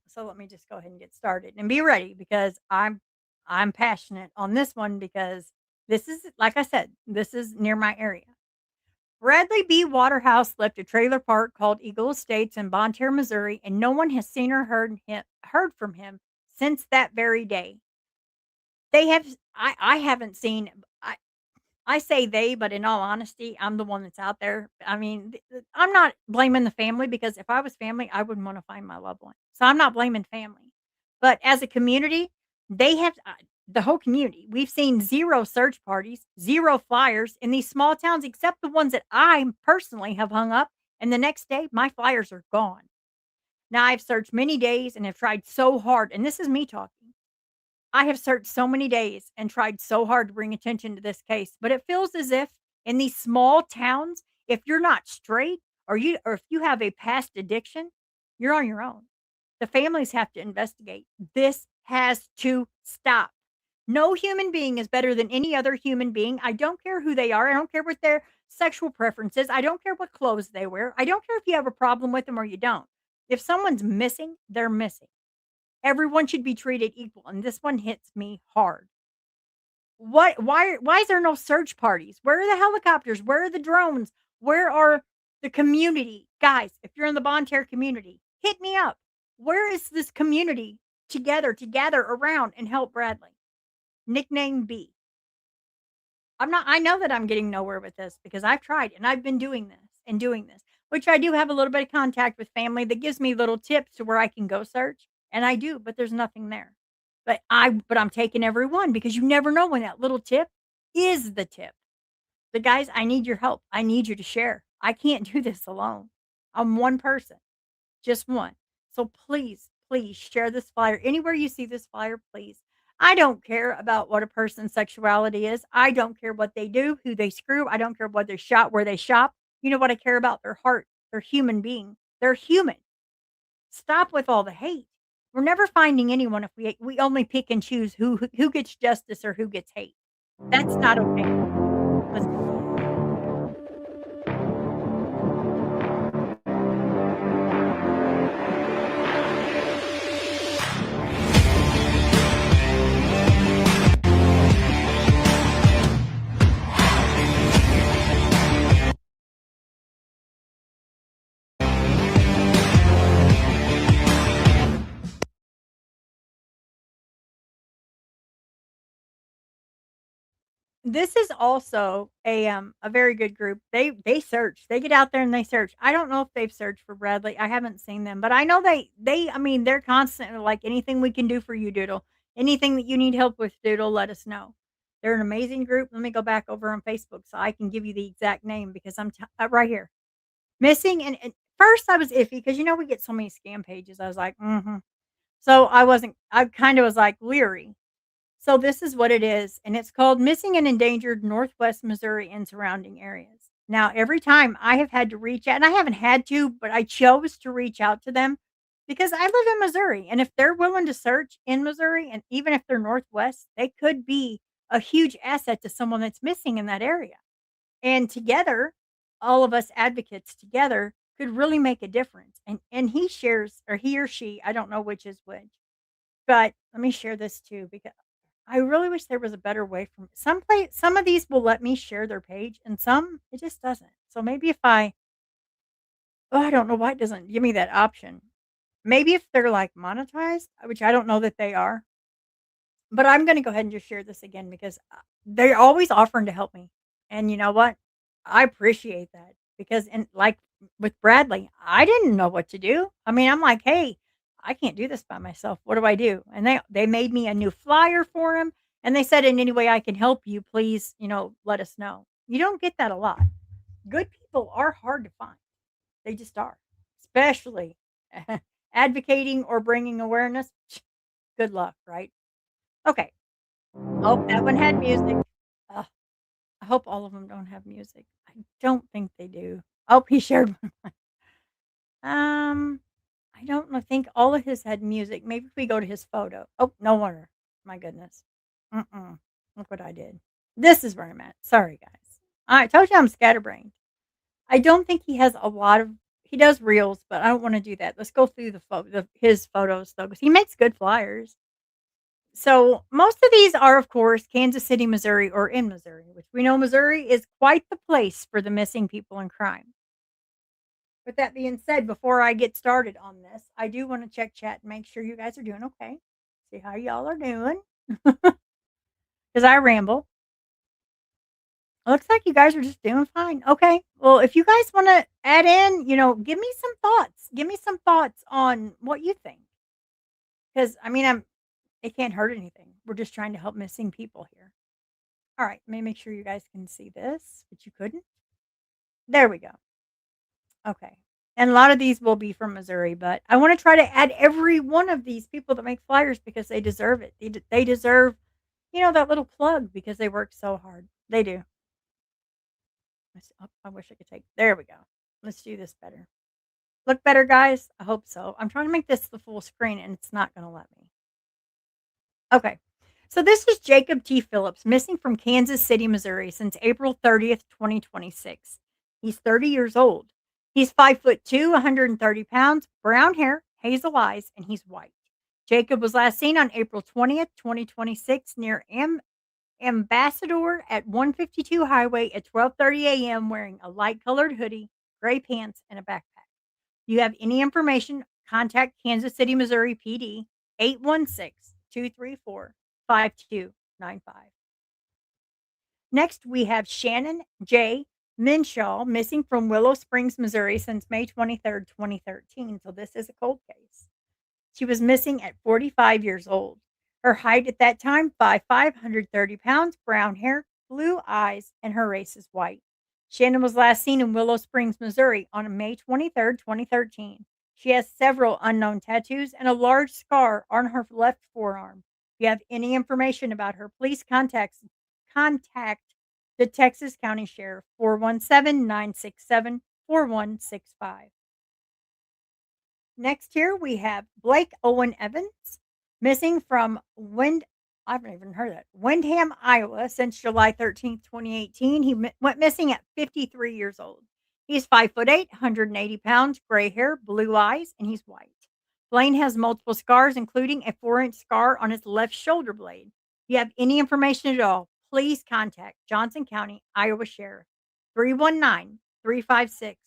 So let me just go ahead and get started and be ready because I'm passionate on this one because this is like I said, this is near my area. Bradley B. Waterhouse left a trailer park called Eagle Estates in Bon Terre, Missouri, and no one has seen or heard from him since that very day. They have I haven't seen I say they, but in all honesty, I'm the one that's out there. I mean, I'm not blaming the family because if I was family, I wouldn't want to find my loved one. So I'm not blaming family. But as a community, they have the whole community. We've seen zero search parties, zero flyers in these small towns, except the ones that I personally have hung up. And the next day, my flyers are gone. Now, I've searched many days and have tried so hard. And this is me talking. I have searched so many days and tried so hard to bring attention to this case, but it feels as if in these small towns, if you're not straight or if you have a past addiction, you're on your own. The families have to investigate. This has to stop. No human being is better than any other human being. I don't care who they are. I don't care what their sexual preferences. I don't care what clothes they wear. I don't care if you have a problem with them or you don't. If someone's missing, they're missing. Everyone should be treated equal, and this one hits me hard. Why is there no search parties? Where are the helicopters? Where are the drones? Where are the community? Guys, if you're in the Bon Terre community, hit me up. Where is this community together to gather around and help Bradley? Nickname B. I know that I'm getting nowhere with this because I've tried and I've been doing this and doing this. which I do have a little bit of contact with family that gives me little tips to where I can go search, and I do, but there's nothing there. But I'm taking every one because you never know when that little tip is the tip. The guys, I need your help. I need you to share. I can't do this alone. I'm one person, just one. So please, please share this flyer anywhere you see this flyer, please. I don't care about what a person's sexuality is. I don't care what they do, who they screw. I don't care what they shop, where they shop. You know what I care about? Their heart. They're human being. They're human. Stop with all the hate. We're never finding anyone if we only pick and choose who gets justice or who gets hate. That's not okay. Let's go. This is also a very good group. They search. They get out there and they search. I don't know if they've searched for Bradley. I haven't seen them, but I know I mean, they're constantly like anything we can do for you, Doodle. Anything that you need help with, Doodle, let us know. They're an amazing group. Let me go back over on Facebook so I can give you the exact name because right here. Missing and first I was iffy because we get so many scam pages. I was like, mhm. So I kind of was like leery. So this is what it is, and it's called Missing and Endangered Northwest Missouri and Surrounding Areas. Now, every time I have had to reach out, and I haven't had to, but I chose to reach out to them because I live in Missouri, and if they're willing to search in Missouri, and even if they're Northwest, they could be a huge asset to someone that's missing in that area. And together, all of us advocates together could really make a difference. And he shares, or he or she, I don't know which is which, but let me share this too because I really wish there was a better way from some of these will let me share their page and some it just doesn't. So maybe if I don't know why it doesn't give me that option. Maybe if they're like monetized, which I don't know that they are, but I'm going to go ahead and just share this again because they're always offering to help me. And you know what? I appreciate that because like with Bradley, I didn't know what to do. I mean, I'm like, "Hey, I can't do this by myself. What do I do?" And they made me a new flyer for him and they said in any way I can help you, please, let us know. You don't get that a lot. Good people are hard to find. They just are. Especially advocating or bringing awareness. Good luck, right? Okay. Oh, that one had music. Ugh, I hope all of them don't have music. I don't think they do. Oh, he shared one. Um, I don't know, think all of his had music. Maybe if we go to his photo. Oh, no wonder. My goodness. Mm-mm. Look what I did. This is where I'm at. Sorry, guys. I told you I'm scatterbrained. I don't think he has a lot of he does reels, but I don't wanna do that. Let's go through his photos, though, because he makes good flyers. So most of these are, of course, Kansas City, Missouri, or in Missouri, which we know Missouri is quite the place for the missing people and crime. With that being said, before I get started on this, I do want to check chat and make sure you guys are doing okay. See how y'all are doing. Because I ramble. Looks like you guys are just doing fine. Okay. Well, if you guys want to add in, give me some thoughts. Give me some thoughts on what you think. Because I mean, it can't hurt anything. We're just trying to help missing people here. All right, let me make sure you guys can see this, but you couldn't. There we go. Okay. And a lot of these will be from Missouri, but I want to try to add every one of these people that make flyers because they deserve it. They deserve, that little plug because they work so hard. They do. I wish I could take. There we go. Let's do this better. Look better, guys. I hope so. I'm trying to make this the full screen, and it's not going to let me. Okay. So this is Jacob T. Phillips, missing from Kansas City, Missouri since April 30th, 2026. He's 30 years old. He's 5'2", 130 pounds, brown hair, hazel eyes, and he's white. Jacob was last seen on April 20th, 2026 near Ambassador at 152 Highway at 12:30 a.m. wearing a light colored hoodie, gray pants, and a backpack. If you have any information, contact Kansas City, Missouri PD 816-234-5295. Next, we have Shannon J. Minshaw, missing from Willow Springs, Missouri since May 23rd, 2013. So this is a cold case. She was missing at 45 years old. Her height at that time, 5'5", 130 pounds, brown hair, blue eyes, and her race is white. Shannon was last seen in Willow Springs, Missouri on May 23rd, 2013. She has several unknown tattoos and a large scar on her left forearm. If you have any information about her, please contact the Texas County Sheriff 417-967-4165. Next here we have Blake Owen Evans, missing from I've never even heard of that. Windham, Iowa since July 13th, 2018. He went missing at 53 years old. He's 5'8", 180 pounds, gray hair, blue eyes, and he's white. Blaine has multiple scars, including a 4-inch scar on his left shoulder blade. If you have any information at all, please contact Johnson County, Iowa Sheriff, 319-356-6020.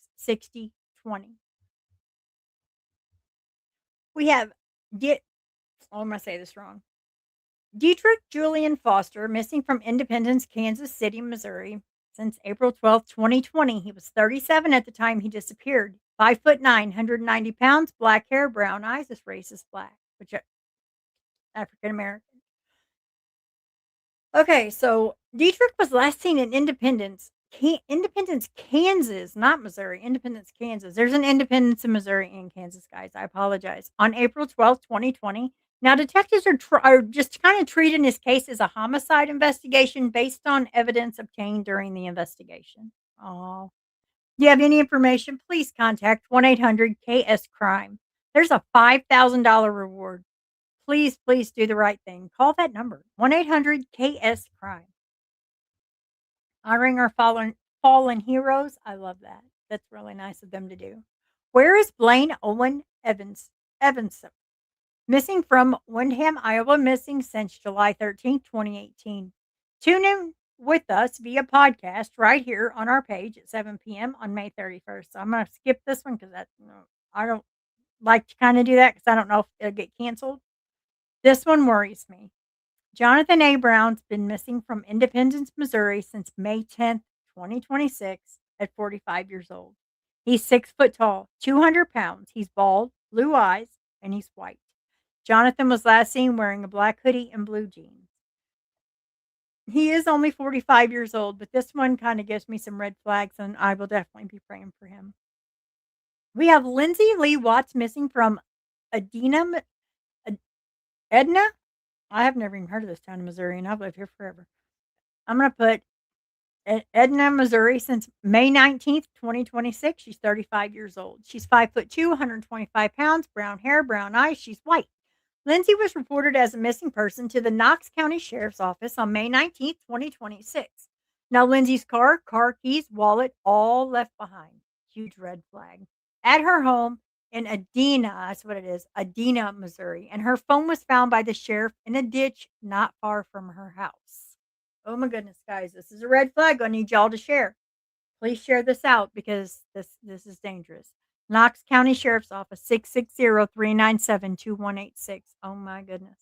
We have oh, I'm going to say this wrong. Dietrich Julian Foster, missing from Independence, Kansas City, Missouri since April 12th, 2020. He was 37 at the time he disappeared. 5'9", 190 pounds, black hair, brown eyes. His race is black, which African American. Okay, so Dietrich was last seen in Independence, Kansas, not Missouri. Independence, Kansas. There's an Independence in Missouri and Kansas, guys. I apologize. On April 12th, 2020. Now, detectives are just kind of treating this case as a homicide investigation based on evidence obtained during the investigation. Oh, do you have any information? Please contact 1-800-KS-CRIME. There's a $5,000 reward. Please, please do the right thing. Call that number, 1-800-KS-CRIME. Honoring our fallen heroes. I love that. That's really nice of them to do. Where is Blaine Owen Evanson? Missing from Windham, Iowa, missing since July 13th, 2018. Tune in with us via podcast right here on our page at 7 p.m. on May 31st. So I'm going to skip this one because I don't like to kind of do that because I don't know if it'll get canceled. This one worries me. Jonathan A. Brown's been missing from Independence, Missouri since May 10th, 2026 at 45 years old. He's 6 foot tall, 200 pounds. He's bald, blue eyes, and he's white. Jonathan was last seen wearing a black hoodie and blue jeans. He is only 45 years old, but this one kind of gives me some red flags, and I will definitely be praying for him. We have Lindsay Lee Watts missing from Edna. I have never even heard of this town in Missouri, and I've lived here forever. I'm going to put Edna, Missouri since May 19th, 2026. She's 35 years old. She's 5'2", 125 pounds, brown hair, brown eyes. She's white. Lindsay was reported as a missing person to the Knox County Sheriff's Office on May 19th, 2026. Now, Lindsay's car keys, wallet, all left behind. Huge red flag. At her home in Edina, that's what it is, Edina, Missouri, and her phone was found by the sheriff in a ditch not far from her house. Oh my goodness, guys, this is a red flag. I need y'all to share. Please share this out because this is dangerous. Knox County Sheriff's Office, 660-397-2186. Oh my goodness.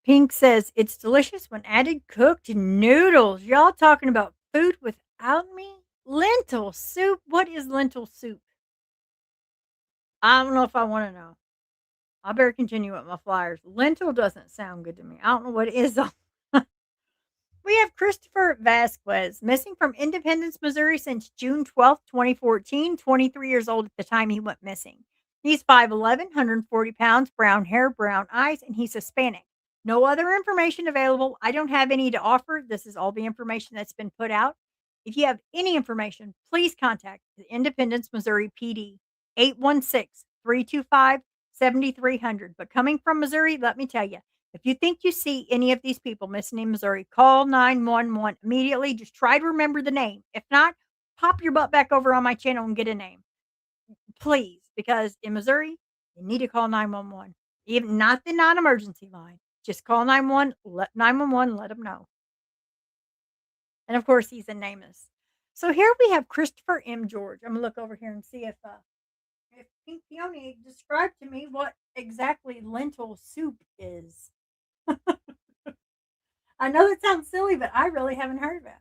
Pink says, it's delicious when added cooked noodles. Y'all talking about food without me? Lentil soup? What is lentil soup? I don't know if I want to know. I better continue with my flyers. Lentil doesn't sound good to me. I don't know what it is. We have Christopher Vasquez, missing from Independence, Missouri since June 12th, 2014, 23 years old at the time he went missing. He's 5'11", 140 pounds, brown hair, brown eyes, and he's Hispanic. No other information available. I don't have any to offer. This is all the information that's been put out. If you have any information, please contact the Independence, Missouri PD, 816-325-7300. But coming from Missouri, let me tell you, if you think you see any of these people missing in Missouri, call 911 immediately. Just try to remember the name. If not, pop your butt back over on my channel and get a name. Please, because in Missouri, you need to call 911. Even not the non-emergency line. Just call 911, let them know. And of course, he's a nameless. So here we have Christopher M. George. I'm going to look over here and see if Pink Peony described to me what exactly lentil soup is. I know that sounds silly, but I really haven't heard of it.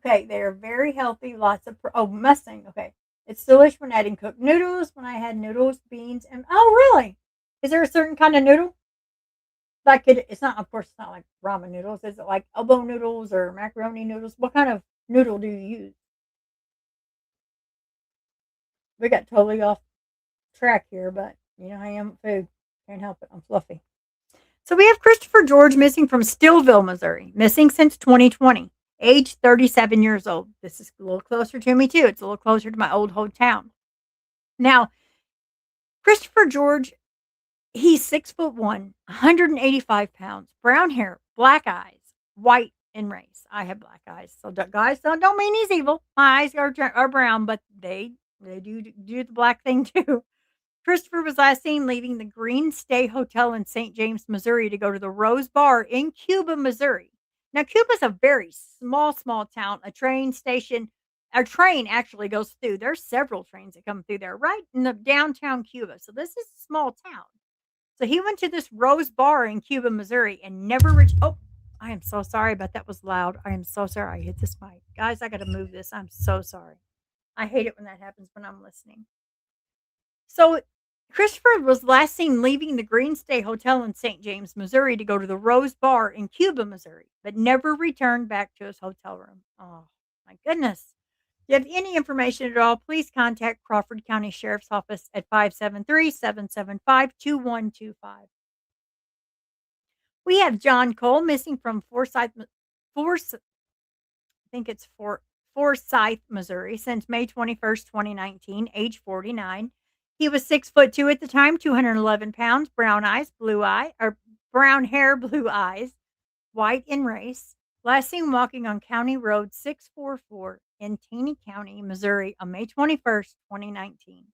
Okay, they are very healthy. Lots of Mustang. Okay, it's delish when adding cooked noodles. When I had noodles, beans, and really? Is there a certain kind of noodle? Like it's not. Of course, it's not like ramen noodles. Is it like elbow noodles or macaroni noodles? What kind of noodle do you use? We got totally off track here, but you know I am with food. Can't help it. I'm fluffy. So we have Christopher George missing from Stillville, Missouri, missing since 2020, age 37 years old. This is a little closer to me too. It's a little closer to my old hometown. Now, Christopher George, he's 6'1", 185 pounds, brown hair, black eyes, white in race. I have black eyes, so guys don't mean he's evil. My eyes are brown, but they do the black thing too. Christopher was last seen leaving the Green Stay Hotel in St. James, Missouri to go to the Rose Bar in Cuba, Missouri. Now, Cuba's a very small town. A train actually goes through. There's several trains that come through there right in the downtown Cuba. So this is a small town. So he went to this Rose Bar in Cuba, Missouri and never reached. Oh, I am so sorry, but that was loud. I am so sorry. I hit this mic. Guys, I got to move this. I'm so sorry. I hate it when that happens when I'm listening. So Christopher was last seen leaving the Green Stay Hotel in St. James, Missouri to go to the Rose Bar in Cuba, Missouri, but never returned back to his hotel room. Oh, my goodness. If you have any information at all, please contact Crawford County Sheriff's Office at 573-775-2125. We have John Cole missing from Forsyth, I think it's Forsyth, Missouri, since May 21st, 2019, age 49. He was 6'2" at the time, 211 pounds, brown hair, blue eyes, white in race. Last seen walking on County Road 644 in Taney County, Missouri on May 21st, 2019. If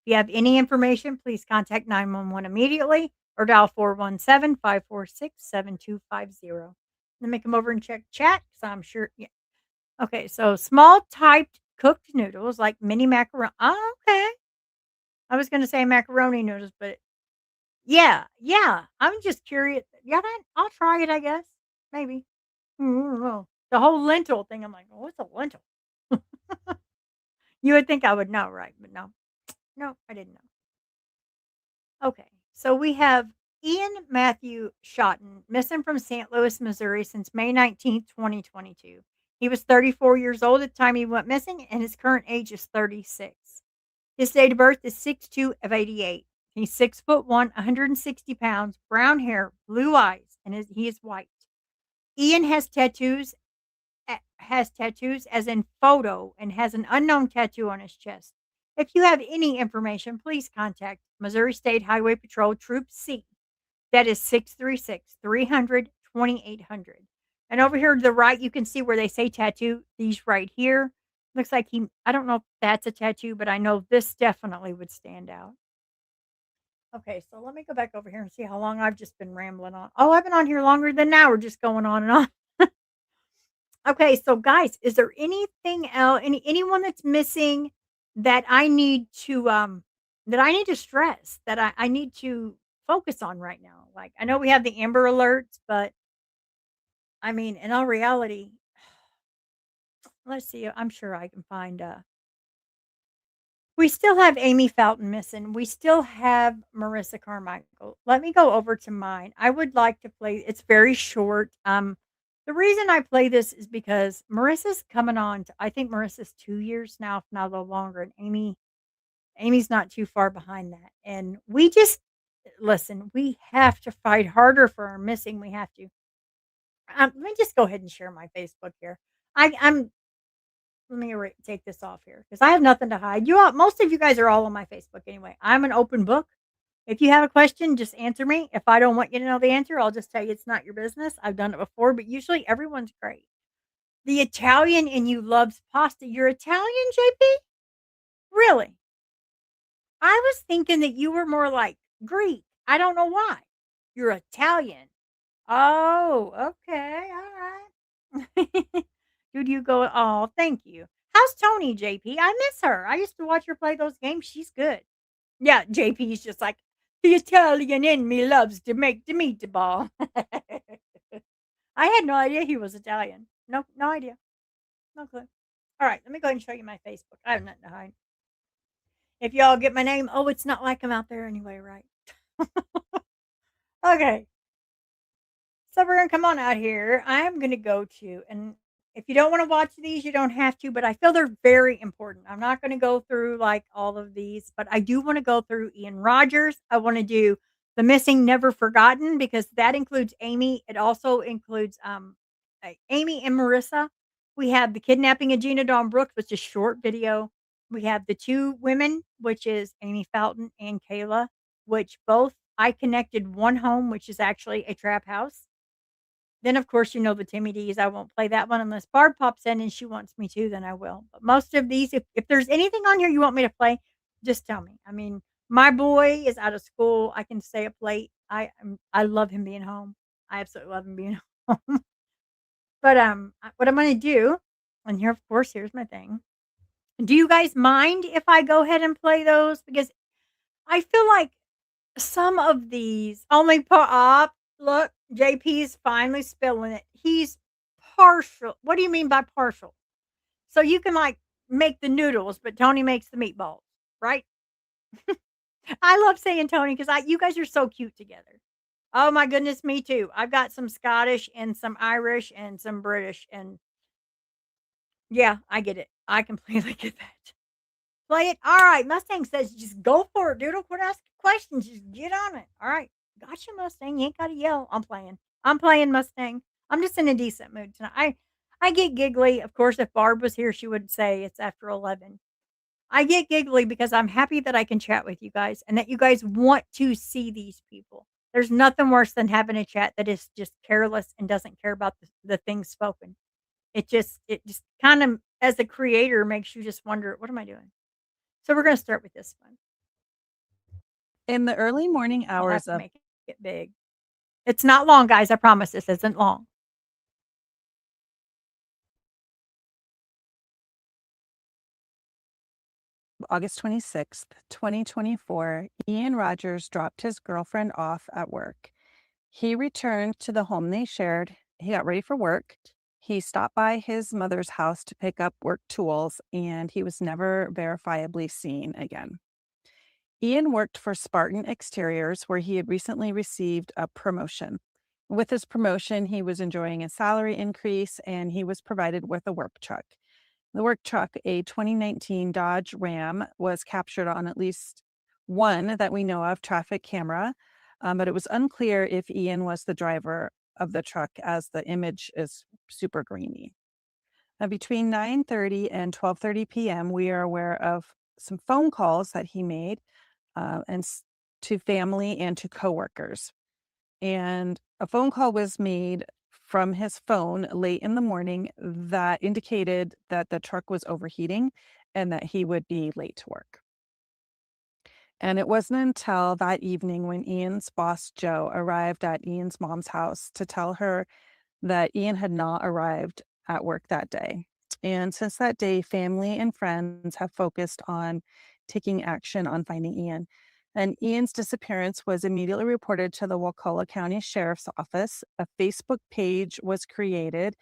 you have any information, please contact 911 immediately or dial 417-546-7250. Let me come over and check chat because I'm sure. Yeah. Okay, so small typed cooked noodles like mini macaroni. Oh, okay. I was gonna say macaroni noodles, but yeah. I'm just curious. Yeah, I'll try it, I guess. Maybe. The whole lentil thing, I'm like, "Oh, what's a lentil?" You would think I would know, right? But no. No, I didn't know. Okay. So we have Ian Matthew Schotten, missing from St. Louis, Missouri since May 19th, 2022. He was 34 years old at the time he went missing, and his current age is 36. His date of birth is 6/2 of 88. He's 6'1", 160 pounds, brown hair, blue eyes, and he is white. Ian has tattoos as in photo and has an unknown tattoo on his chest. If you have any information, please contact Missouri State Highway Patrol Troop C. That is 636-300-2800. And over here to the right, you can see where they say tattoo. These right here. Looks like I don't know if that's a tattoo, but I know this definitely would stand out. Okay, so let me go back over here and see how long I've just been rambling on. Oh, I've been on here longer than now. We're just going on and on. Okay, so guys, is there anything else, anyone that's missing that I need to stress that I need to focus on right now? Like I know we have the Amber Alerts, but I mean, in all reality, let's see. I'm sure I can find. We still have Amy Fountain missing. We still have Marissa Carmichael. Let me go over to mine. I would like to play. It's very short. The reason I play this is because Marissa's coming on. I think Marissa's 2 years now, if not a little longer, and Amy's not too far behind that. And we just listen. We have to fight harder for our missing. We have to. Let me just go ahead and share my Facebook here. I'm let me take this off here because I have nothing to hide. Most of you guys are all on my Facebook anyway. I'm an open book. If you have a question, just answer me. If I don't want you to know the answer, I'll just tell you it's not your business. I've done it before, but usually everyone's great. The Italian in you loves pasta. You're Italian, JP? Really? I was thinking that you were more like Greek. I don't know why. You're Italian. Oh, okay. All right. Dude, you go, oh, thank you. How's Tony, JP? I miss her. I used to watch her play those games. She's good. Yeah, JP's just like, the Italian in me loves to make the meatball. I had no idea he was Italian. No idea. No clue. All right, let me go ahead and show you my Facebook. I have nothing to hide. If y'all get my name, oh, it's not like I'm out there anyway, right? Okay. So we're gonna come on out here. I'm gonna go to, and if you don't want to watch these, you don't have to, but I feel they're very important. I'm not gonna go through like all of these, but I do want to go through Ian Rogers. I want to do The Missing Never Forgotten because that includes Amy. It also includes Amy and Marissa. We have the kidnapping of Gina Dawn Brooks, which is a short video. We have the two women, which is Amy Fountain and Kayla, which both I connected one home, which is actually a trap house. Then, of course, you know the Timmy D's. I won't play that one unless Barb pops in and she wants me to, then I will. But most of these, if there's anything on here you want me to play, just tell me. I mean, my boy is out of school. I can stay up late. I love him being home. I absolutely love him being home. But what I'm gonna do, and here, of course, here's my thing. Do you guys mind if I go ahead and play those? Because I feel like some of these only put up. Look, JP's finally spilling it. He's partial. What do you mean by partial? So you can like make the noodles, but Tony makes the meatballs, right? I love saying Tony because I you guys are so cute together. Oh my goodness, me too. I've got some Scottish and some Irish and some British, and yeah, I get it. I completely get that. Play it. All right. Mustang says, just go for it, dude. Don't quit asking questions. Just get on it. All right. Gotcha, Mustang. You ain't got to yell. I'm playing. I'm playing, Mustang. I'm just in a decent mood tonight. I get giggly. Of course, if Barb was here, she would say it's after 11. I get giggly because I'm happy that I can chat with you guys and that you guys want to see these people. There's nothing worse than having a chat that is just careless and doesn't care about the things spoken. It just kind of, as a creator, makes you just wonder, what am I doing? So we're gonna start with this one. In the early morning I'll have hours to of make it big. It's not long, guys. I promise this isn't long. August 26th, 2024, Ian Rogers dropped his girlfriend off at work. He returned to the home they shared. He got ready for work. He stopped by his mother's house to pick up work tools, and he was never verifiably seen again. Ian worked for Spartan Exteriors, where he had recently received a promotion. With his promotion, he was enjoying a salary increase, and he was provided with a work truck. The work truck, a 2019 Dodge Ram, was captured on at least one that we know of traffic camera, but it was unclear if Ian was the driver of the truck as the image is super grainy. Between 9:30 and 12:30 p.m., we are aware of some phone calls that he made to family and to coworkers. And a phone call was made from his phone late in the morning that indicated that the truck was overheating and that he would be late to work. And it wasn't until that evening when Ian's boss, Joe, arrived at Ian's mom's house to tell her that Ian had not arrived at work that day. And since that day, family and friends have focused on taking action on finding Ian. And Ian's disappearance was immediately reported to the Wakulla County Sheriff's Office. A Facebook page was created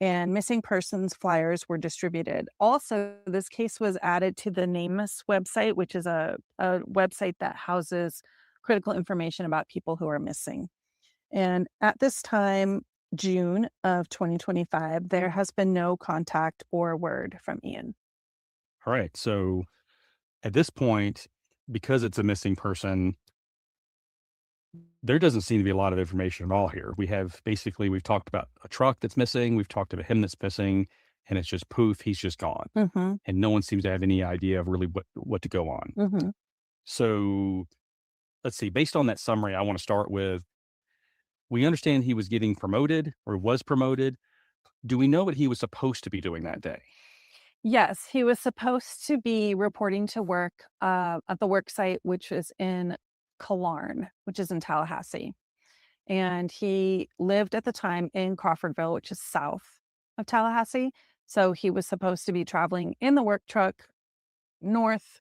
and missing persons flyers were distributed. Also, this case was added to the NamUs website, which is a website that houses critical information about people who are missing. And at this time, June of 2025, there has been no contact or word from Ian. All right. So at this point, because it's a missing person, there doesn't seem to be a lot of information at all here. We've talked about a truck that's missing. We've talked about him that's missing, and it's just poof, he's just gone. Mm-hmm. And no one seems to have any idea of really what to go on. Mm-hmm. So let's see, based on that summary, I want to start with, we understand he was getting promoted or was promoted. Do we know what he was supposed to be doing that day? Yes, he was supposed to be reporting to work at the work site, which is in Killarn, which is in Tallahassee. And he lived at the time in Crawfordville, which is south of Tallahassee. So he was supposed to be traveling in the work truck north,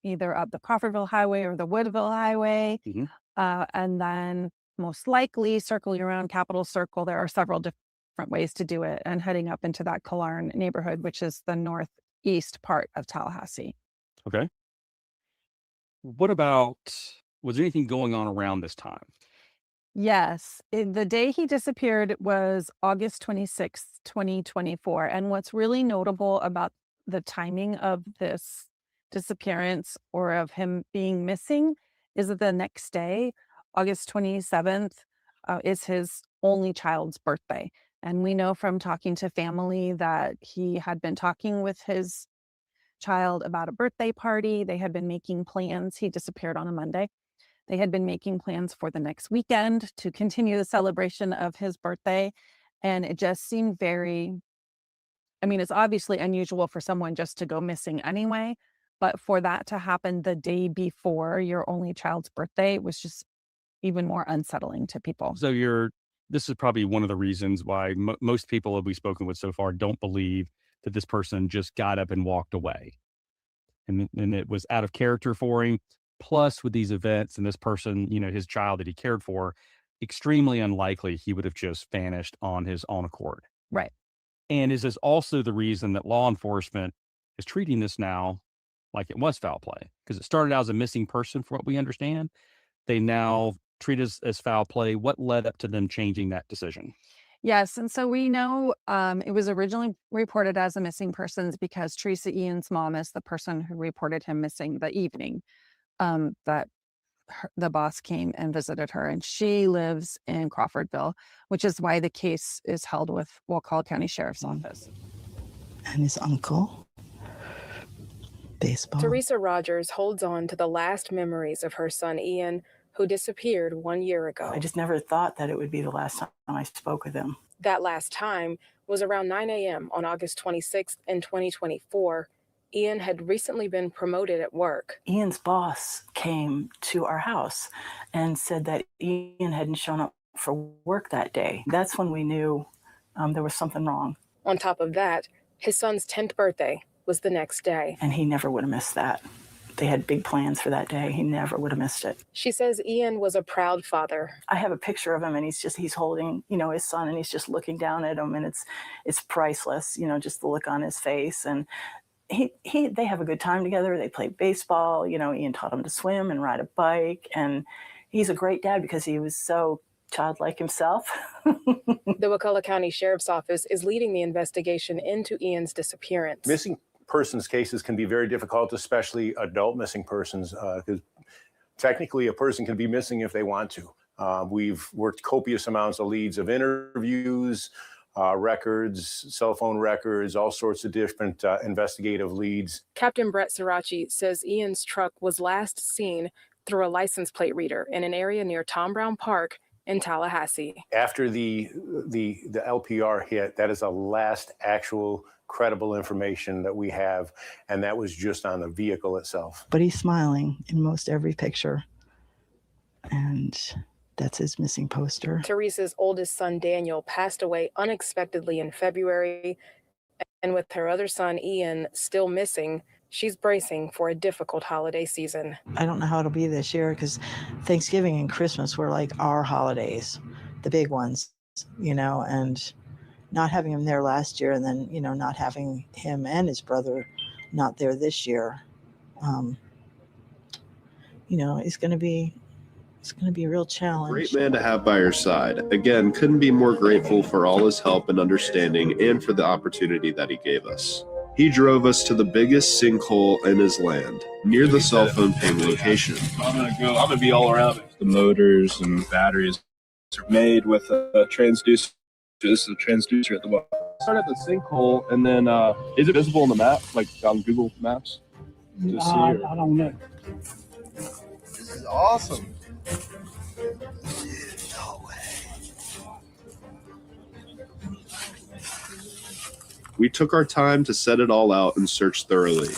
either up the Crawfordville Highway or the Woodville Highway. Mm-hmm. And then most likely circling around Capitol Circle. There are several ways to do it and heading up into that Killarn neighborhood, which is the northeast part of Tallahassee. Okay. What about, was there anything going on around this time? Yes, the day he disappeared was August 26th, 2024. And what's really notable about the timing of this disappearance or of him being missing is that the next day, August 27th, is his only child's birthday. And we know from talking to family that he had been talking with his child about a birthday party. They had been making plans. He disappeared on a Monday. They had been making plans for the next weekend to continue the celebration of his birthday. And it just seemed very, I mean, it's obviously unusual for someone just to go missing anyway, but for that to happen the day before your only child's birthday was just even more unsettling to people. So this is probably one of the reasons why most people that we've spoken with so far don't believe that this person just got up and walked away. And it was out of character for him. Plus, with these events and this person, his child that he cared for, extremely unlikely he would have just vanished on his own accord. Right. And is this also the reason that law enforcement is treating this now like it was foul play? Because it started out as a missing person, from what we understand. They now treat it as foul play. What led up to them changing that decision? Yes. And so we know it was originally reported as a missing persons because Teresa Ian's mom is the person who reported him missing the evening that the boss came and visited her. And she lives in Crawfordville, which is why the case is held with Waukall County Sheriff's Office. And his uncle. Baseball. Teresa Rogers holds on to the last memories of her son Ian, who disappeared 1 year ago. I just never thought that it would be the last time I spoke with him. That last time was around 9 a.m. on August 26th in 2024. Ian had recently been promoted at work. Ian's boss came to our house and said that Ian hadn't shown up for work that day. That's when we knew there was something wrong. On top of that, his son's 10th birthday was the next day. And he never would have missed that. They had big plans for that day. He never would have missed it. She says Ian was a proud father. I have a picture of him and he's holding, his son, and he's just looking down at him, and it's priceless, just the look on his face. And they have a good time together. They play baseball. Ian taught him to swim and ride a bike. And he's a great dad because he was so childlike himself. The Waukall County Sheriff's Office is leading the investigation into Ian's disappearance. Missing persons cases can be very difficult, especially adult missing persons, because technically a person can be missing if they want to. We've worked copious amounts of leads of interviews, records, cell phone records, all sorts of different investigative leads. Captain Brett Sirachi says Ian's truck was last seen through a license plate reader in an area near Tom Brown Park in Tallahassee. After the LPR hit, that is the last actual credible information that we have, and that was just on the vehicle itself. But he's smiling in most every picture, and that's his missing poster. Teresa's oldest son, Daniel, passed away unexpectedly in February, and with her other son, Ian, still missing, she's bracing for a difficult holiday season. I don't know how it'll be this year because Thanksgiving and Christmas were like our holidays, the big ones, and not having him there last year and then, not having him and his brother not there this year, it's going to be a real challenge. Great man to have by your side. Again, couldn't be more grateful for all his help and understanding and for the opportunity that he gave us. He drove us to the biggest sinkhole in his land, near the cell phone ping location. I'm gonna be all around it. The motors and batteries are made with a transducer. This is a transducer at the bottom. Start at the sinkhole, and then is it visible on the map, like on Google Maps? I don't know. This is awesome. No way. We took our time to set it all out and search thoroughly.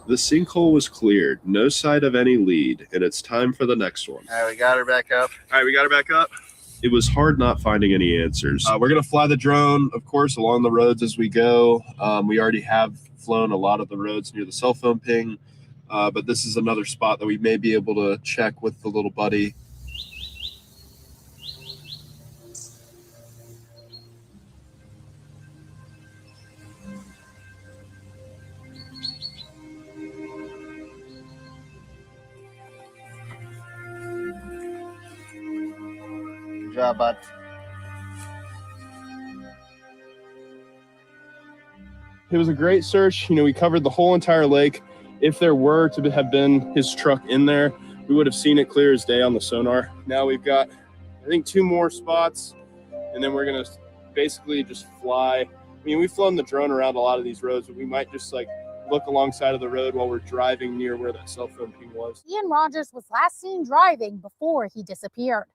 The sinkhole was cleared, no sight of any lead, and it's time for the next one. All right, we got her back up. It was hard not finding any answers. We're going to fly the drone, of course, along the roads as we go. We already have flown a lot of the roads near the cell phone ping. but this is another spot that we may be able to check with the little buddy. Good job, bud. It was a great search. We covered the whole entire lake. If there were to have been his truck in there, we would have seen it clear as day on the sonar. Now we've got, I think, 2 more spots, and then we're going to basically just fly. We've flown the drone around a lot of these roads, but we might just look alongside of the road while we're driving near where that cell phone ping was. Ian Rogers was last seen driving before he disappeared.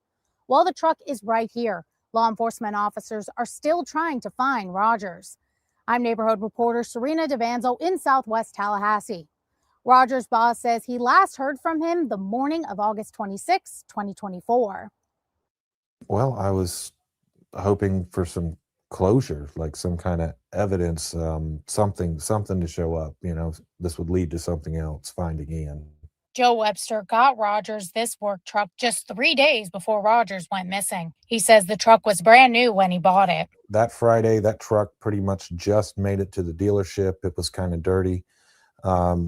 Well, the truck is right here. Law enforcement officers are still trying to find Rogers. I'm neighborhood reporter Serena DeVanzo in Southwest Tallahassee. Rogers' boss says he last heard from him the morning of August 26, 2024. Well, I was hoping for some closure, like some kind of evidence, something to show up. This would lead to something else, finding Ian. Joe Webster got Rogers this work truck just 3 days before Rogers went missing. He says the truck was brand new when he bought it. That Friday, that truck pretty much just made it to the dealership. It was kind of dirty.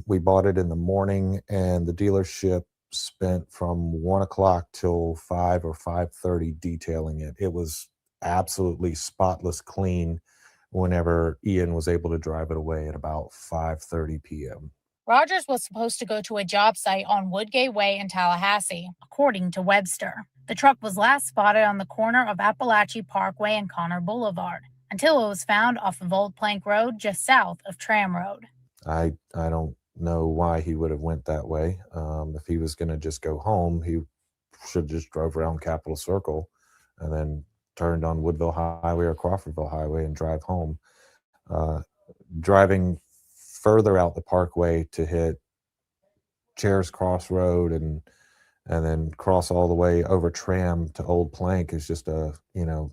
We bought it in the morning, and the dealership spent from 1 o'clock till 5 or 5:30 detailing it. It was absolutely spotless clean whenever Ian was able to drive it away at about 5:30 p.m. Rogers was supposed to go to a job site on Woodgate Way in Tallahassee, according to Webster. The truck was last spotted on the corner of Appalachian Parkway and Connor Boulevard, until it was found off of Old Plank Road just south of Tram Road. I don't know why he would have went that way. If he was going to just go home, he should just drove around Capitol Circle and then turned on Woodville Highway or Crawfordville Highway and drive home. Driving further out the parkway to hit Chairs Cross Road and then cross all the way over Tram to Old Plank is just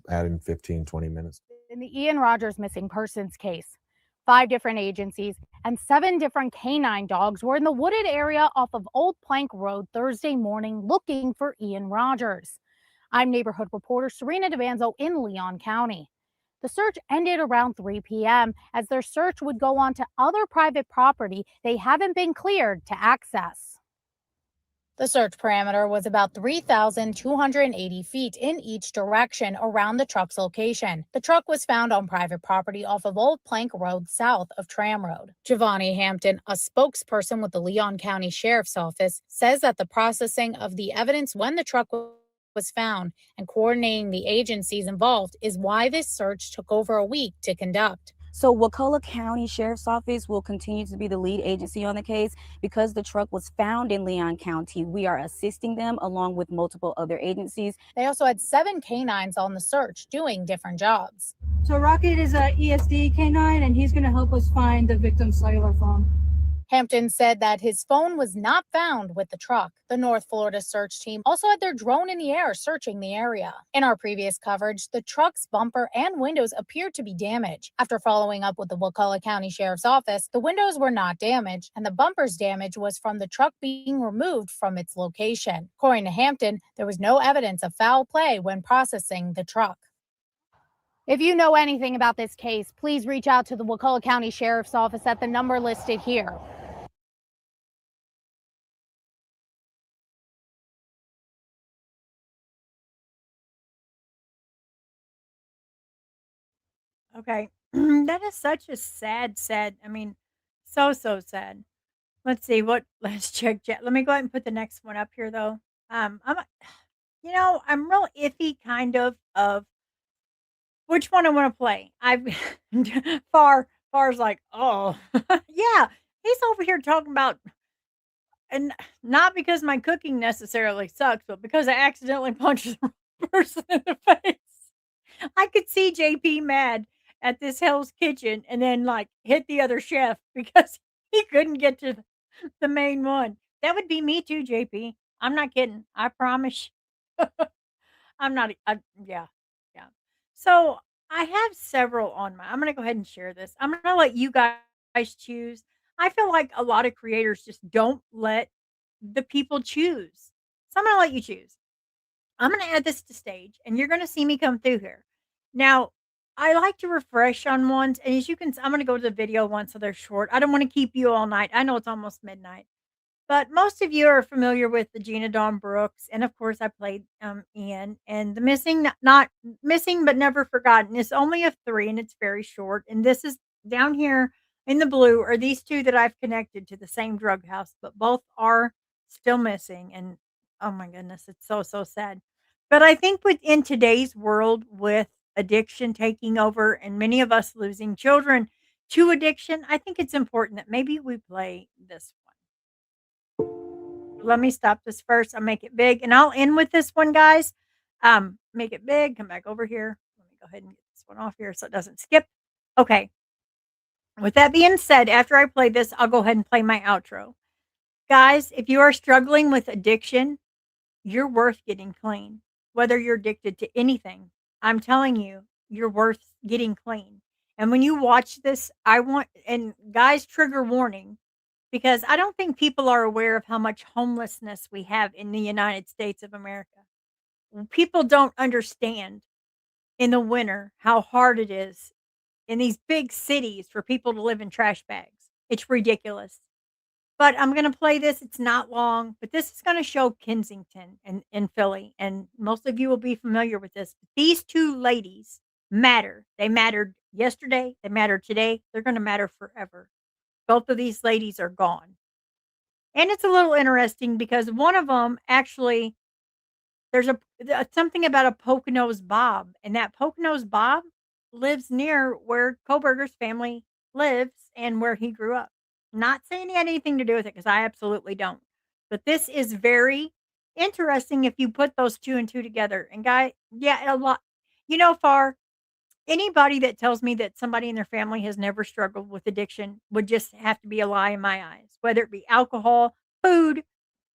adding 15, 20 minutes. In the Ian Rogers missing persons case, 5 different agencies and 7 different canine dogs were in the wooded area off of Old Plank Road Thursday morning looking for Ian Rogers. I'm neighborhood reporter Serena DeVanzo in Leon County. The search ended around 3 p.m. as their search would go on to other private property they haven't been cleared to access. The search parameter was about 3,280 feet in each direction around the truck's location. The truck was found on private property off of Old Plank Road south of Tram Road. Giovanni Hampton, a spokesperson with the Leon County Sheriff's Office, says that the processing of the evidence when the truck was found and coordinating the agencies involved is why this search took over a week to conduct. So Wakulla County Sheriff's Office will continue to be the lead agency on the case. Because the truck was found in Leon County, we are assisting them along with multiple other agencies. They also had 7 canines on the search doing different jobs. So Rocket is a ESD canine, and he's going to help us find the victim's cellular phone. Hampton said that his phone was not found with the truck. The North Florida search team also had their drone in the air searching the area. In our previous coverage, the truck's bumper and windows appeared to be damaged. After following up with the Wakulla County Sheriff's Office, the windows were not damaged, and the bumper's damage was from the truck being removed from its location. According to Hampton, there was no evidence of foul play when processing the truck. If you know anything about this case, please reach out to the Wakulla County Sheriff's Office at the number listed here. Okay. That is such a sad, so sad. Let's see let's check chat. Let me go ahead and put the next one up here though. I'm real iffy kind of which one I want to play. I've Far's like, oh yeah, he's over here talking about, and not because my cooking necessarily sucks, but because I accidentally punched the wrong person in the face. I could see JP mad at this Hell's Kitchen and then hit the other chef because he couldn't get to the main one. That would be me too, JP. I'm not kidding. I promise. I'm not. Yeah, yeah. So I have several on my. I'm gonna go ahead and share this. I'm gonna let you guys choose. I feel like a lot of creators just don't let the people choose. So I'm going to let you choose. I'm going to add this to stage and you're going to see me come through here. Now, I like to refresh on ones. And as you can, I'm going to go to the video ones so they're short. I don't want to keep you all night. I know it's almost midnight. But most of you are familiar with the Gina Dawn Brooks, and of course, I played Ian. And the missing, not missing, but never forgotten is only of three, and it's very short. And this is down here in the blue are these two that I've connected to the same drug house, but both are still missing. And oh my goodness, it's so sad. But I think within today's world, with addiction taking over and many of us losing children to addiction, I think it's important that maybe we play this one. Let me stop this first. I'll make it big, and I'll end with this one, guys. Make it big. Come back over here. Let me go ahead and get this one off here so it doesn't skip. Okay. With that being said, after I play this, I'll go ahead and play my outro. Guys, if you are struggling with addiction, you're worth getting clean. Whether you're addicted to anything, I'm telling you, you're worth getting clean. And when you watch this, I want, and guys, trigger warning, because I don't think people are aware of how much homelessness we have in the United States of America. People don't understand in the winter how hard it is in these big cities for people to live in trash bags. It's ridiculous. But I'm going to play this. It's not long, but this is going to show Kensington and in Philly. And most of you will be familiar with this. These two ladies matter. They mattered yesterday. They matter today. They're going to matter forever. Both of these ladies are gone. And it's a little interesting because one of them actually, there's something about a Poconos Bob, and that Poconos Bob lives near where Koberger's family lives and where he grew up. Not saying he had anything to do with it because I absolutely don't. But this is very interesting if you put those two and two together. And guy, yeah, a lot. Far anybody that tells me that somebody in their family has never struggled with addiction would just have to be a lie in my eyes, whether it be alcohol, food.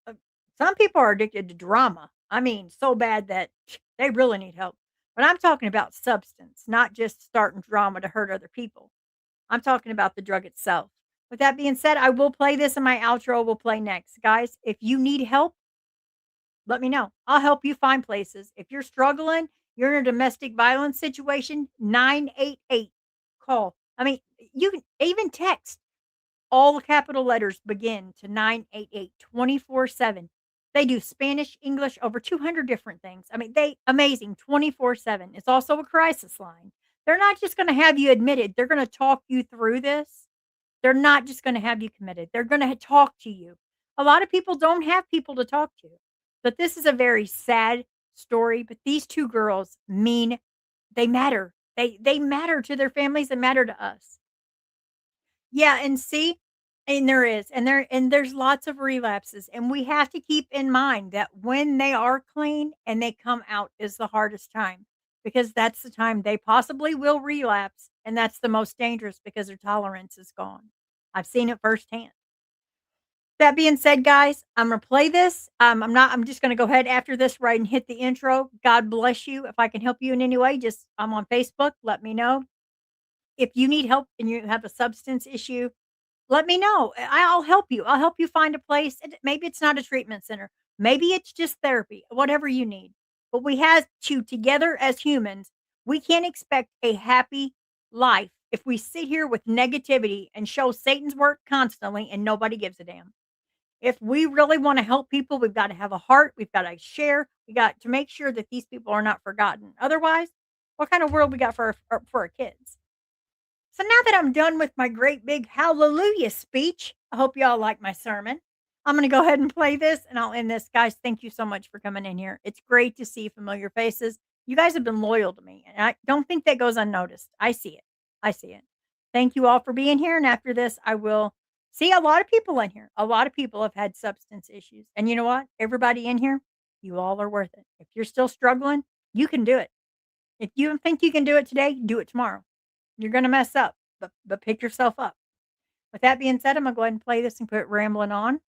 uh, Some people are addicted to drama. I mean, so bad that they really need help. But I'm talking about substance, not just starting drama to hurt other people. I'm talking about the drug itself. With that being said, I will play this and my outro will play next. Guys, if you need help, let me know. I'll help you find places. If you're struggling, you're in a domestic violence situation, 988. Call. I mean, you can even text. All the capital letters begin to 988 24/7. They do Spanish, English, over 200 different things. I mean, they amazing 24/7. It's also a crisis line. They're not just going to have you admitted. They're going to talk you through this. They're not just going to have you committed. They're going to talk to you. A lot of people don't have people to talk to. But this is a very sad story, but these two girls mean they matter. They matter to their families and matter to us. Yeah, and see, and there is, and there's lots of relapses, and we have to keep in mind that when they are clean and they come out is the hardest time because that's the time they possibly will relapse, and that's the most dangerous because their tolerance is gone. I've seen it firsthand. That being said, guys, I'm gonna play this. I'm just gonna go ahead after this right and hit the intro. God bless you. If I can help you in any way, just I'm on Facebook. Let me know. If you need help and you have a substance issue, let me know. I'll help you. I'll help you find a place. Maybe it's not a treatment center. Maybe it's just therapy, whatever you need. But we have to, together as humans, we can't expect a happy life if we sit here with negativity and show Satan's work constantly and nobody gives a damn. If we really want to help people, we've got to have a heart. We've got to share. We got to make sure that these people are not forgotten. Otherwise, what kind of world we got for our kids? So now that I'm done with my great big hallelujah speech, I hope y'all like my sermon. I'm going to go ahead and play this and I'll end this. Guys, thank you so much for coming in here. It's great to see familiar faces. You guys have been loyal to me, and I don't think that goes unnoticed. I see it. I see it. Thank you all for being here. And after this, I will see a lot of people in here. A lot of people have had substance issues. And you know what? Everybody in here, you all are worth it. If you're still struggling, you can do it. If you think you can do it today, do it tomorrow. You're going to mess up, but pick yourself up. With that being said, I'm going to go ahead and play this and put rambling on.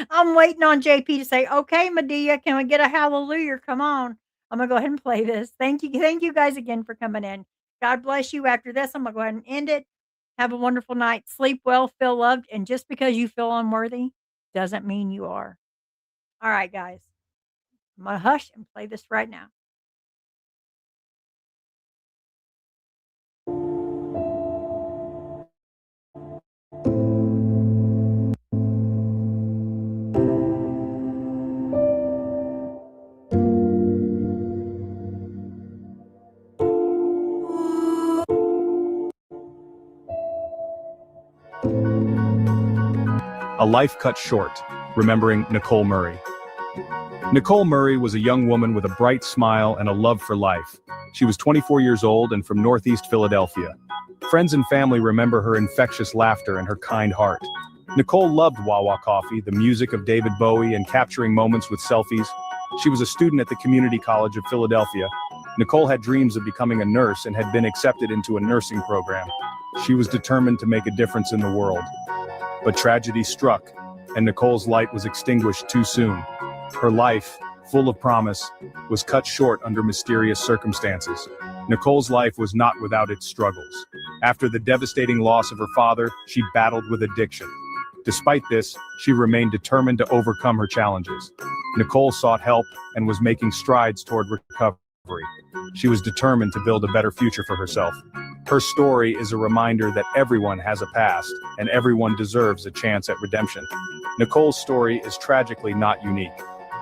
I'm waiting on JP to say, okay, Medea, can we get a hallelujah? Come on. I'm going to go ahead and play this. Thank you. Thank you guys again for coming in. God bless you. After this, I'm going to go ahead and end it. Have a wonderful night. Sleep well, feel loved, and just because you feel unworthy doesn't mean you are. All right, guys. I'm going to hush and play this right now. A Life Cut Short, remembering Nicole Murray. Nicole Murray was a young woman with a bright smile and a love for life. She was 24 years old and from Northeast Philadelphia. Friends and family remember her infectious laughter and her kind heart. Nicole loved Wawa coffee, the music of David Bowie, and capturing moments with selfies. She was a student at the Community College of Philadelphia. Nicole had dreams of becoming a nurse and had been accepted into a nursing program. She was determined to make a difference in the world. But tragedy struck, and Nicole's light was extinguished too soon. Her life, full of promise, was cut short under mysterious circumstances. Nicole's life was not without its struggles. After the devastating loss of her father, she battled with addiction. Despite this, she remained determined to overcome her challenges. Nicole sought help and was making strides toward recovery. She was determined to build a better future for herself. Her story is a reminder that everyone has a past, and everyone deserves a chance at redemption. Nicole's story is tragically not unique.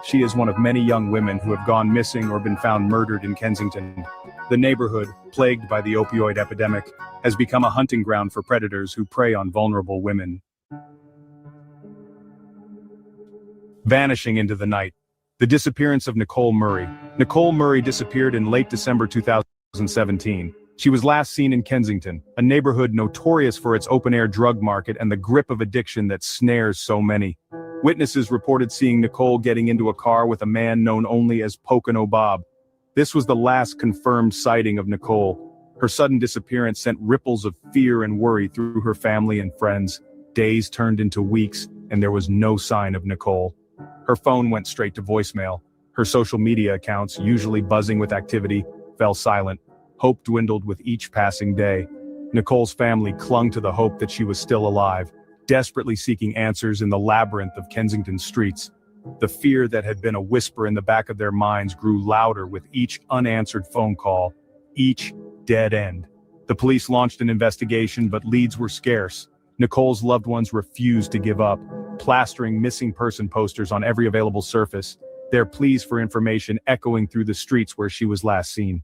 She is one of many young women who have gone missing or been found murdered in Kensington. The neighborhood, plagued by the opioid epidemic, has become a hunting ground for predators who prey on vulnerable women. Vanishing into the night. The disappearance of Nicole Murray. Nicole Murray disappeared in late December 2017. She was last seen in Kensington, a neighborhood notorious for its open-air drug market and the grip of addiction that snares so many. Witnesses reported seeing Nicole getting into a car with a man known only as Pocono Bob. This was the last confirmed sighting of Nicole. Her sudden disappearance sent ripples of fear and worry through her family and friends. Days turned into weeks, and there was no sign of Nicole. Her phone went straight to voicemail. Her social media accounts, usually buzzing with activity, fell silent. Hope dwindled with each passing day. Nicole's family clung to the hope that she was still alive, desperately seeking answers in the labyrinth of Kensington streets. The fear that had been a whisper in the back of their minds grew louder with each unanswered phone call, each dead end. The police launched an investigation, but leads were scarce. Nicole's loved ones refused to give up, plastering missing person posters on every available surface, their pleas for information echoing through the streets where she was last seen.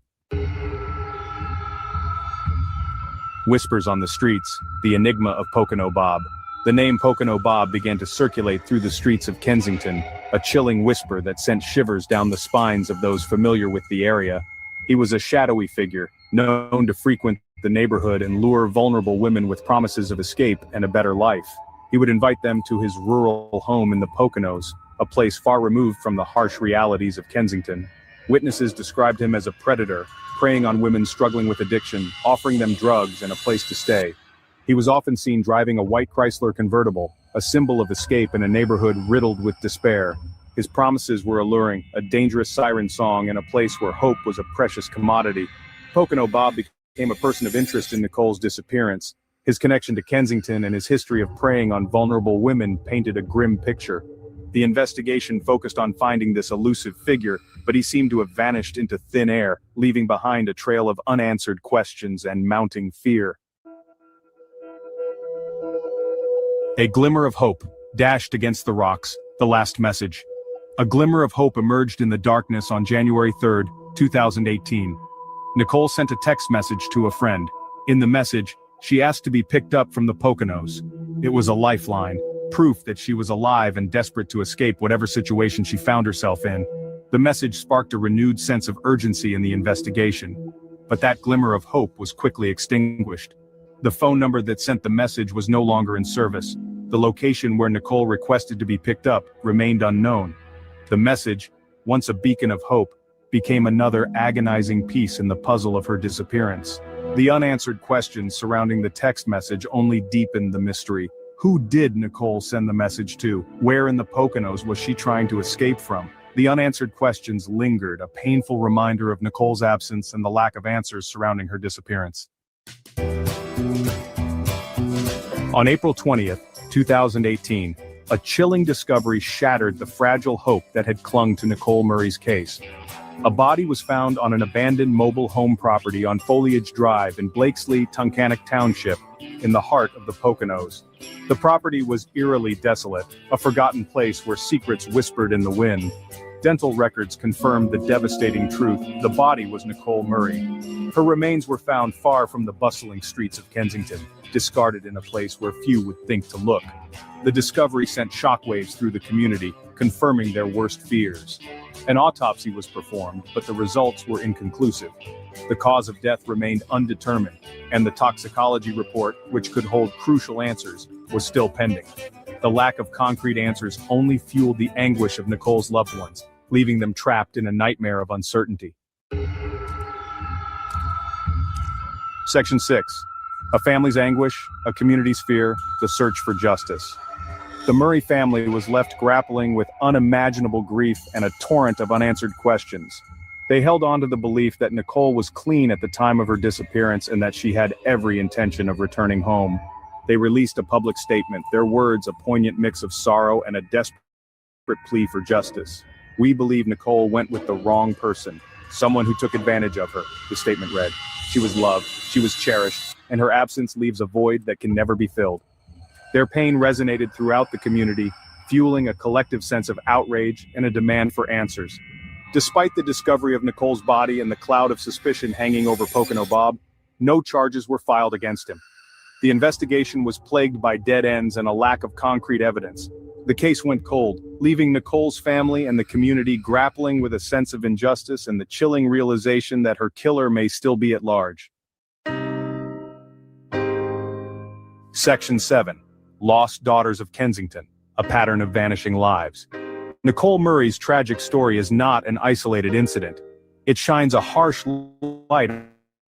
Whispers on the streets, the enigma of Pocono Bob. The name Pocono Bob began to circulate through the streets of Kensington, a chilling whisper that sent shivers down the spines of those familiar with the area. He was a shadowy figure, known to frequent the neighborhood and lure vulnerable women with promises of escape and a better life. He would invite them to his rural home in the Poconos, a place far removed from the harsh realities of Kensington. Witnesses described him as a predator, preying on women struggling with addiction, offering them drugs and a place to stay. He was often seen driving a white Chrysler convertible, a symbol of escape in a neighborhood riddled with despair. His promises were alluring, a dangerous siren song and a place where hope was a precious commodity. Pocono Bob became a person of interest in Nicole's disappearance. His connection to Kensington and his history of preying on vulnerable women painted a grim picture. The investigation focused on finding this elusive figure, but he seemed to have vanished into thin air, leaving behind a trail of unanswered questions and mounting fear. A glimmer of hope, dashed against the rocks, the last message. A glimmer of hope emerged in the darkness on January 3, 2018. Nicole sent a text message to a friend. In the message, she asked to be picked up from the Poconos. It was a lifeline, proof that she was alive and desperate to escape whatever situation she found herself in. The message sparked a renewed sense of urgency in the investigation. But that glimmer of hope was quickly extinguished. The phone number that sent the message was no longer in service. The location where Nicole requested to be picked up remained unknown. The message, once a beacon of hope, became another agonizing piece in the puzzle of her disappearance. The unanswered questions surrounding the text message only deepened the mystery. Who did Nicole send the message to? Where in the Poconos was she trying to escape from? The unanswered questions lingered, a painful reminder of Nicole's absence and the lack of answers surrounding her disappearance. On April 20th, 2018, a chilling discovery shattered the fragile hope that had clung to Nicole Murray's case. A body was found on an abandoned mobile home property on Foliage Drive in Blakesley, Tunkhannock Township, in the heart of the Poconos. The property was eerily desolate, a forgotten place where secrets whispered in the wind. Dental records confirmed the devastating truth: the body was Nicole Murray. Her remains were found far from the bustling streets of Kensington, discarded in a place where few would think to look. The discovery sent shockwaves through the community, confirming their worst fears. An autopsy was performed, but the results were inconclusive. The cause of death remained undetermined, and the toxicology report, which could hold crucial answers, was still pending. The lack of concrete answers only fueled the anguish of Nicole's loved ones, leaving them trapped in a nightmare of uncertainty. Section 6. A family's anguish, a community's fear, the search for justice. The Murray family was left grappling with unimaginable grief and a torrent of unanswered questions. They held on to the belief that Nicole was clean at the time of her disappearance and that she had every intention of returning home. They released a public statement, their words a poignant mix of sorrow and a desperate plea for justice. "We believe Nicole went with the wrong person, someone who took advantage of her," the statement read. "She was loved, she was cherished, and her absence leaves a void that can never be filled." Their pain resonated throughout the community, fueling a collective sense of outrage and a demand for answers. Despite the discovery of Nicole's body and the cloud of suspicion hanging over Pocono Bob, no charges were filed against him. The investigation was plagued by dead ends and a lack of concrete evidence. The case went cold, leaving Nicole's family and the community grappling with a sense of injustice and the chilling realization that her killer may still be at large. Section 7. Lost Daughters of Kensington, a pattern of vanishing lives. Nicole Murray's tragic story is not an isolated incident. It shines a harsh light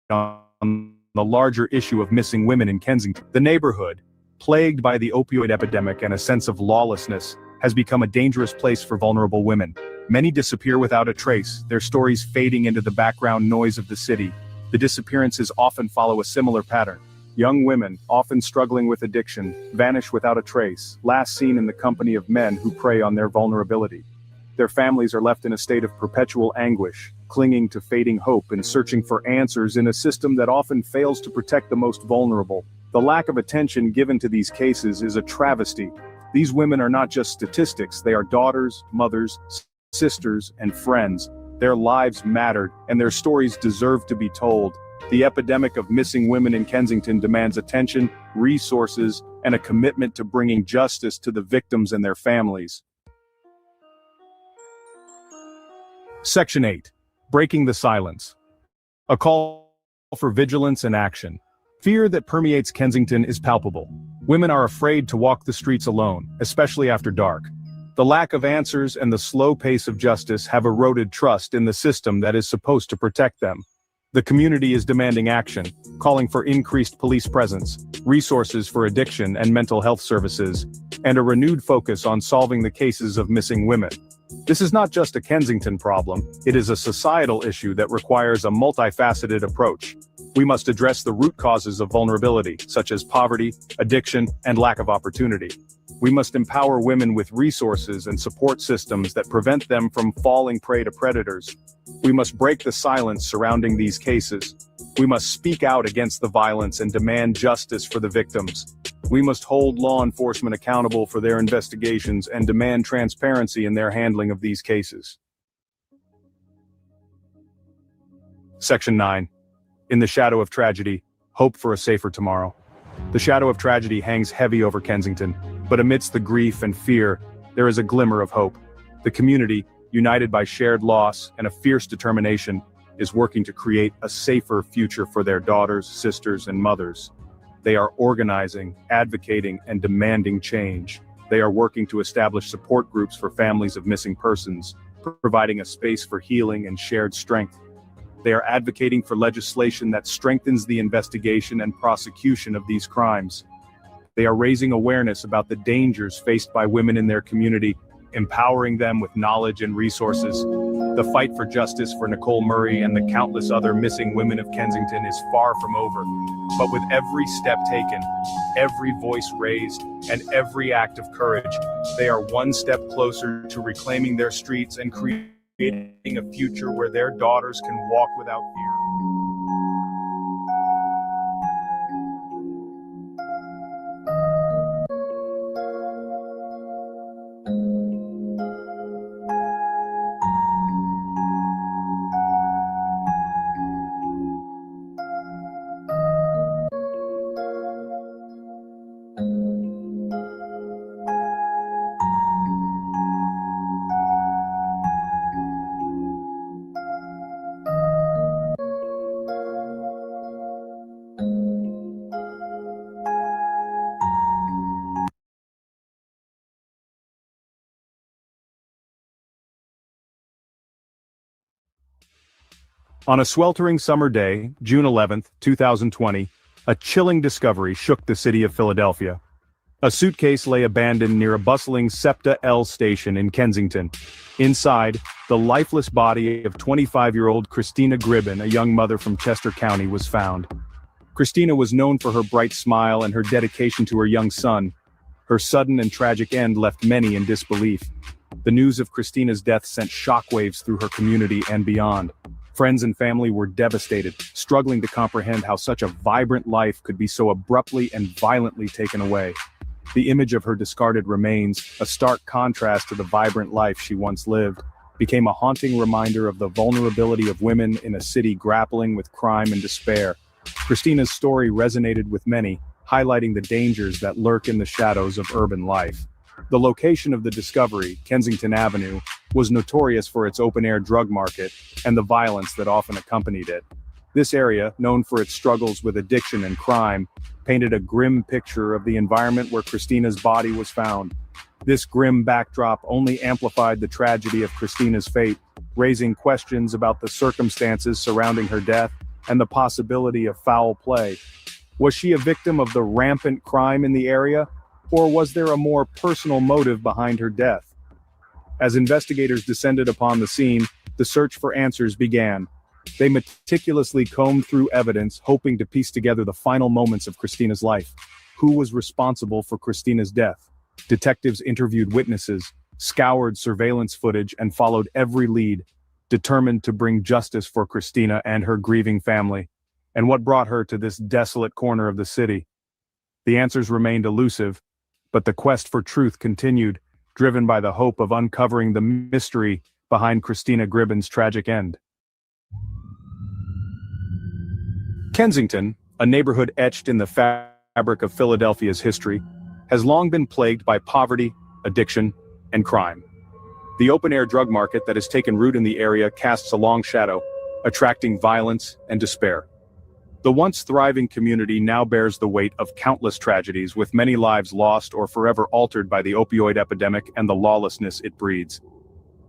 on the larger issue of missing women in Kensington. The neighborhood, plagued by the opioid epidemic and a sense of lawlessness, has become a dangerous place for vulnerable women. Many disappear without a trace, their stories fading into the background noise of the city. The disappearances often follow a similar pattern. Young women, often struggling with addiction, vanish without a trace, last seen in the company of men who prey on their vulnerability. Their families are left in a state of perpetual anguish, clinging to fading hope and searching for answers in a system that often fails to protect the most vulnerable. The lack of attention given to these cases is a travesty. These women are not just statistics, they are daughters, mothers, sisters, and friends. Their lives mattered, and their stories deserve to be told. The epidemic of missing women in Kensington demands attention, resources, and a commitment to bringing justice to the victims and their families. Section 8. Breaking the silence. A call for vigilance and action. Fear that permeates Kensington is palpable. Women are afraid to walk the streets alone, especially after dark. The lack of answers and the slow pace of justice have eroded trust in the system that is supposed to protect them. The community is demanding action, calling for increased police presence, resources for addiction and mental health services, and a renewed focus on solving the cases of missing women. This is not just a Kensington problem, it is a societal issue that requires a multifaceted approach. We must address the root causes of vulnerability, such as poverty, addiction, and lack of opportunity. We must empower women with resources and support systems that prevent them from falling prey to predators. We must break the silence surrounding these cases. We must speak out against the violence and demand justice for the victims. We must hold law enforcement accountable for their investigations and demand transparency in their handling of these cases. Section 9. In the shadow of tragedy, hope for a safer tomorrow. The shadow of tragedy hangs heavy over Kensington, but amidst the grief and fear, there is a glimmer of hope. The community, united by shared loss and a fierce determination, is working to create a safer future for their daughters, sisters, and mothers. They are organizing, advocating, and demanding change. They are working to establish support groups for families of missing persons, providing a space for healing and shared strength. They are advocating for legislation that strengthens the investigation and prosecution of these crimes. They are raising awareness about the dangers faced by women in their community empowering them with knowledge and resources. The fight for justice for Nicole Murray and the countless other missing women of Kensington is far from over. But with every step taken, every voice raised, and every act of courage, they are one step closer to reclaiming their streets and creating a future where their daughters can walk without fear. On a sweltering summer day, June 11, 2020, a chilling discovery shook the city of Philadelphia. A suitcase lay abandoned near a bustling SEPTA L station in Kensington. Inside, the lifeless body of 25-year-old Christina Gribben, a young mother from Chester County, was found. Christina was known for her bright smile and her dedication to her young son. Her sudden and tragic end left many in disbelief. The news of Christina's death sent shockwaves through her community and beyond. Friends and family were devastated, struggling to comprehend how such a vibrant life could be so abruptly and violently taken away. The image of her discarded remains, a stark contrast to the vibrant life she once lived, became a haunting reminder of the vulnerability of women in a city grappling with crime and despair. Christina's story resonated with many, highlighting the dangers that lurk in the shadows of urban life. The location of the discovery, Kensington Avenue, was notorious for its open-air drug market and the violence that often accompanied it. This area, known for its struggles with addiction and crime, painted a grim picture of the environment where Christina's body was found. This grim backdrop only amplified the tragedy of Christina's fate, raising questions about the circumstances surrounding her death and the possibility of foul play. Was she a victim of the rampant crime in the area, or was there a more personal motive behind her death? As investigators descended upon the scene, the search for answers began. They meticulously combed through evidence, hoping to piece together the final moments of Christina's life. Who was responsible for Christina's death? Detectives interviewed witnesses, scoured surveillance footage, and followed every lead, determined to bring justice for Christina and her grieving family. And what brought her to this desolate corner of the city? The answers remained elusive, but the quest for truth continued, driven by the hope of uncovering the mystery behind Christina Gribben's tragic end. Kensington, a neighborhood etched in the fabric of Philadelphia's history, has long been plagued by poverty, addiction, and crime. The open-air drug market that has taken root in the area casts a long shadow, attracting violence and despair. The once thriving community now bears the weight of countless tragedies, with many lives lost or forever altered by the opioid epidemic and the lawlessness it breeds.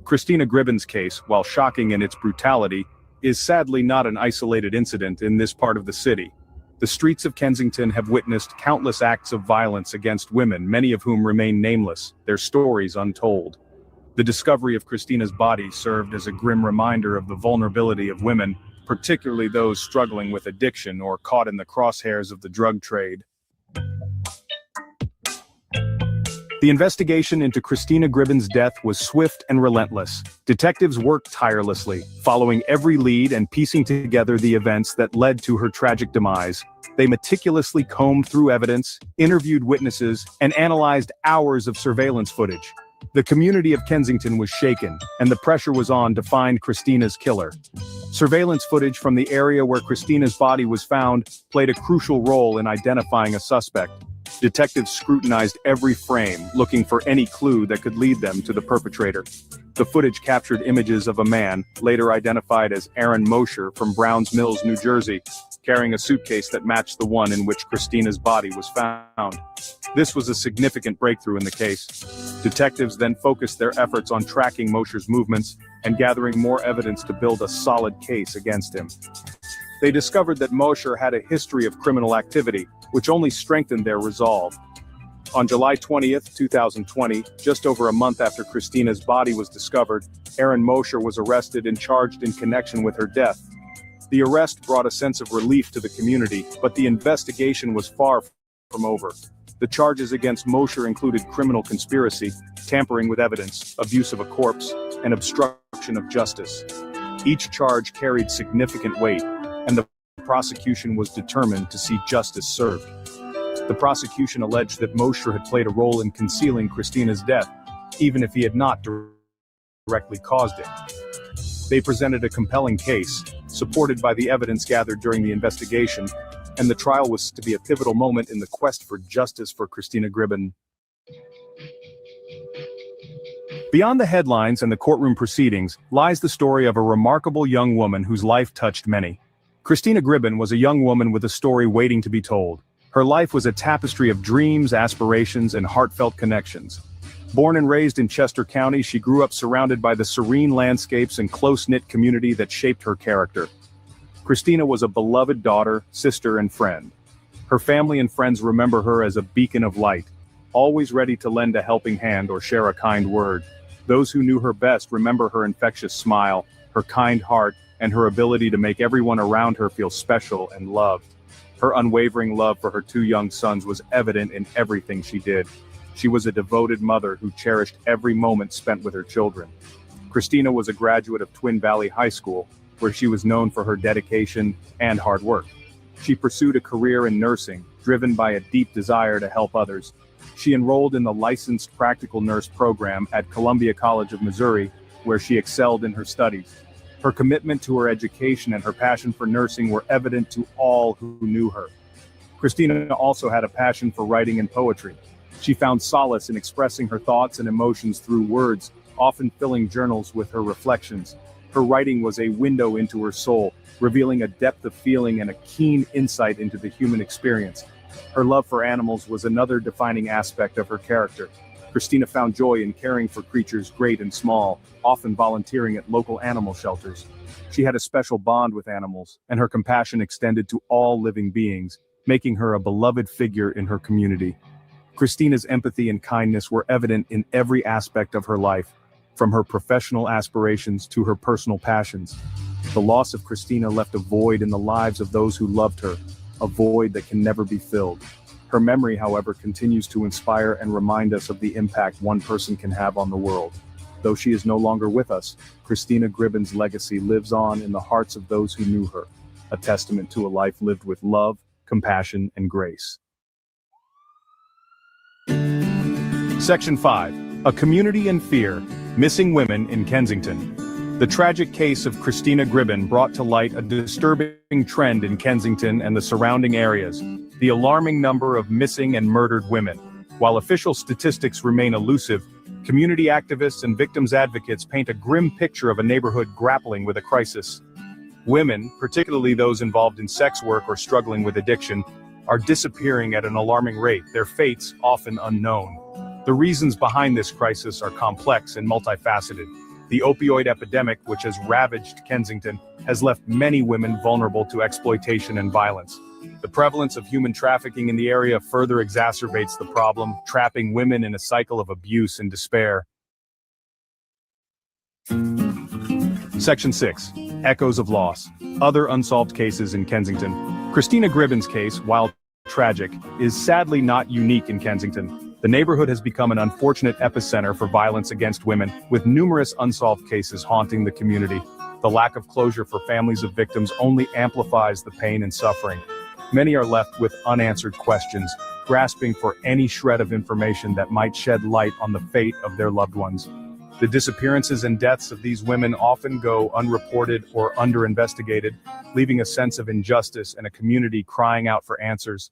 Christina Gribben's case, while shocking in its brutality, is sadly not an isolated incident in this part of the city. The streets of Kensington have witnessed countless acts of violence against women, many of whom remain nameless, their stories untold. The discovery of Christina's body served as a grim reminder of the vulnerability of women, particularly those struggling with addiction or caught in the crosshairs of the drug trade. The investigation into Christina Gribben's death was swift and relentless. Detectives worked tirelessly, following every lead and piecing together the events that led to her tragic demise. They meticulously combed through evidence, interviewed witnesses, and analyzed hours of surveillance footage. The community of Kensington was shaken, and the pressure was on to find Christina's killer. Surveillance footage from the area where Christina's body was found played a crucial role in identifying a suspect. Detectives scrutinized every frame, looking for any clue that could lead them to the perpetrator. The footage captured images of a man, later identified as Aaron Mosher from Browns Mills, New Jersey, carrying a suitcase that matched the one in which Christina's body was found. This was a significant breakthrough in the case. Detectives then focused their efforts on tracking Mosher's movements and gathering more evidence to build a solid case against him. They discovered that Mosher had a history of criminal activity, which only strengthened their resolve. On July 20th, 2020, just over a month after Christina's body was discovered, Erin Mosher was arrested and charged in connection with her death. The arrest brought a sense of relief to the community, but the investigation was far from over. The charges against Mosher included criminal conspiracy, tampering with evidence, abuse of a corpse, and obstruction of justice. Each charge carried significant weight, and the prosecution was determined to see justice served. The prosecution alleged that Mosher had played a role in concealing Christina's death, even if he had not directly caused it. They presented a compelling case, supported by the evidence gathered during the investigation, and the trial was to be a pivotal moment in the quest for justice for Christina Gribben. Beyond the headlines and the courtroom proceedings lies the story of a remarkable young woman whose life touched many. Christina Gribben was a young woman with a story waiting to be told. Her life was a tapestry of dreams, aspirations, and heartfelt connections. Born and raised in Chester County, she grew up surrounded by the serene landscapes and close-knit community that shaped her character. Christina was a beloved daughter, sister, and friend. Her family and friends remember her as a beacon of light, always ready to lend a helping hand or share a kind word. Those who knew her best remember her infectious smile, her kind heart, and her ability to make everyone around her feel special and loved. Her unwavering love for her two young sons was evident in everything she did. She was a devoted mother who cherished every moment spent with her children. Christina was a graduate of Twin Valley High School, where she was known for her dedication and hard work. She pursued a career in nursing, driven by a deep desire to help others. She enrolled in the licensed practical nurse program at Columbia College of Missouri, where she excelled in her studies. Her commitment to her education and her passion for nursing were evident to all who knew her. Christina also had a passion for writing and poetry. She found solace in expressing her thoughts and emotions through words, often filling journals with her reflections. Her writing was a window into her soul, revealing a depth of feeling and a keen insight into the human experience. Her love for animals was another defining aspect of her character. Christina found joy in caring for creatures great and small, often volunteering at local animal shelters. She had a special bond with animals, and her compassion extended to all living beings, making her a beloved figure in her community. Christina's empathy and kindness were evident in every aspect of her life, from her professional aspirations to her personal passions. The loss of Christina left a void in the lives of those who loved her, a void that can never be filled. Her memory, however, continues to inspire and remind us of the impact one person can have on the world. Though she is no longer with us, Christina Gribben's legacy lives on in the hearts of those who knew her, a testament to a life lived with love, compassion, and grace. Section 5. A Community in Fear, Missing Women in Kensington. The tragic case of Christina Gribben brought to light a disturbing trend in Kensington and the surrounding areas, the alarming number of missing and murdered women. While official statistics remain elusive, community activists and victims advocates paint a grim picture of a neighborhood grappling with a crisis. Women, particularly those involved in sex work or struggling with addiction, are disappearing at an alarming rate, their fates often unknown. The reasons behind this crisis are complex and multifaceted. The opioid epidemic, which has ravaged Kensington, has left many women vulnerable to exploitation and violence. The prevalence of human trafficking in the area further exacerbates the problem, trapping women in a cycle of abuse and despair. Section 6. Echoes of Loss. Other unsolved cases in Kensington. Christina Gribben's case, while tragic, is sadly not unique in Kensington. The neighborhood has become an unfortunate epicenter for violence against women, with numerous unsolved cases haunting the community. The lack of closure for families of victims only amplifies the pain and suffering. Many are left with unanswered questions, grasping for any shred of information that might shed light on the fate of their loved ones. The disappearances and deaths of these women often go unreported or underinvestigated, leaving a sense of injustice and a community crying out for answers.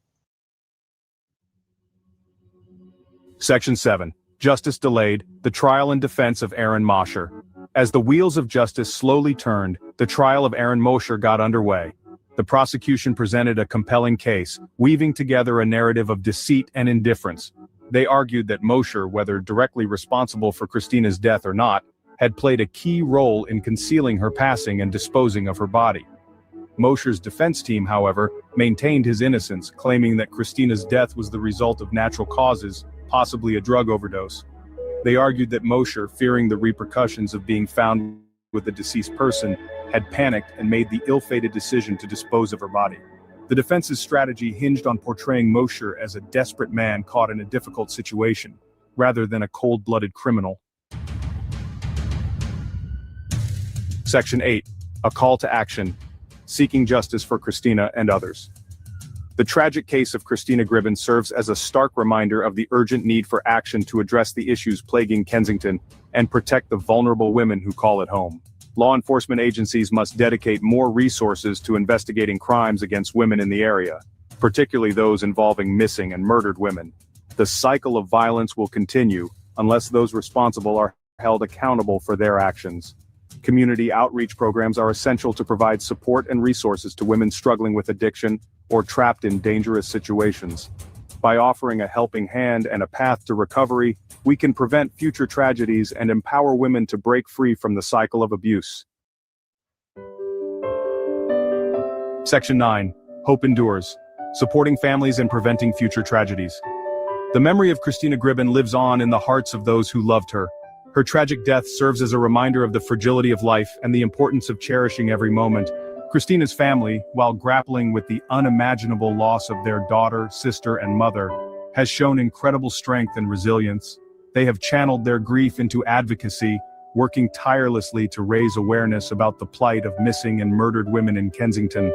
Section 7. Justice Delayed, the Trial and Defense of Erin Mosher. As the wheels of justice slowly turned, the trial of Erin Mosher got underway. The prosecution presented a compelling case, weaving together a narrative of deceit and indifference. They argued that Mosher, whether directly responsible for Christina's death or not, had played a key role in concealing her passing and disposing of her body. Mosher's defense team, however, maintained his innocence, claiming that Christina's death was the result of natural causes, possibly a drug overdose. They argued that Mosher, fearing the repercussions of being found with the deceased person, had panicked and made the ill-fated decision to dispose of her body. The defense's strategy hinged on portraying Mosher as a desperate man caught in a difficult situation, rather than a cold-blooded criminal. Section 8. A call to action. Seeking justice for Christina and others. The tragic case of Christina Gribben serves as a stark reminder of the urgent need for action to address the issues plaguing Kensington and protect the vulnerable women who call it home. Law enforcement agencies must dedicate more resources to investigating crimes against women in the area, particularly those involving missing and murdered women. The cycle of violence will continue unless those responsible are held accountable for their actions. Community outreach programs are essential to provide support and resources to women struggling with addiction or trapped in dangerous situations. By offering a helping hand and a path to recovery, we can prevent future tragedies and empower women to break free from the cycle of abuse. Section 9. Hope endures. Supporting families and preventing future tragedies. The memory of Christina Gribben lives on in the hearts of those who loved her. Her tragic death serves as a reminder of the fragility of life and the importance of cherishing every moment. Christina's family, while grappling with the unimaginable loss of their daughter, sister, and mother, has shown incredible strength and resilience. They have channeled their grief into advocacy, working tirelessly to raise awareness about the plight of missing and murdered women in Kensington.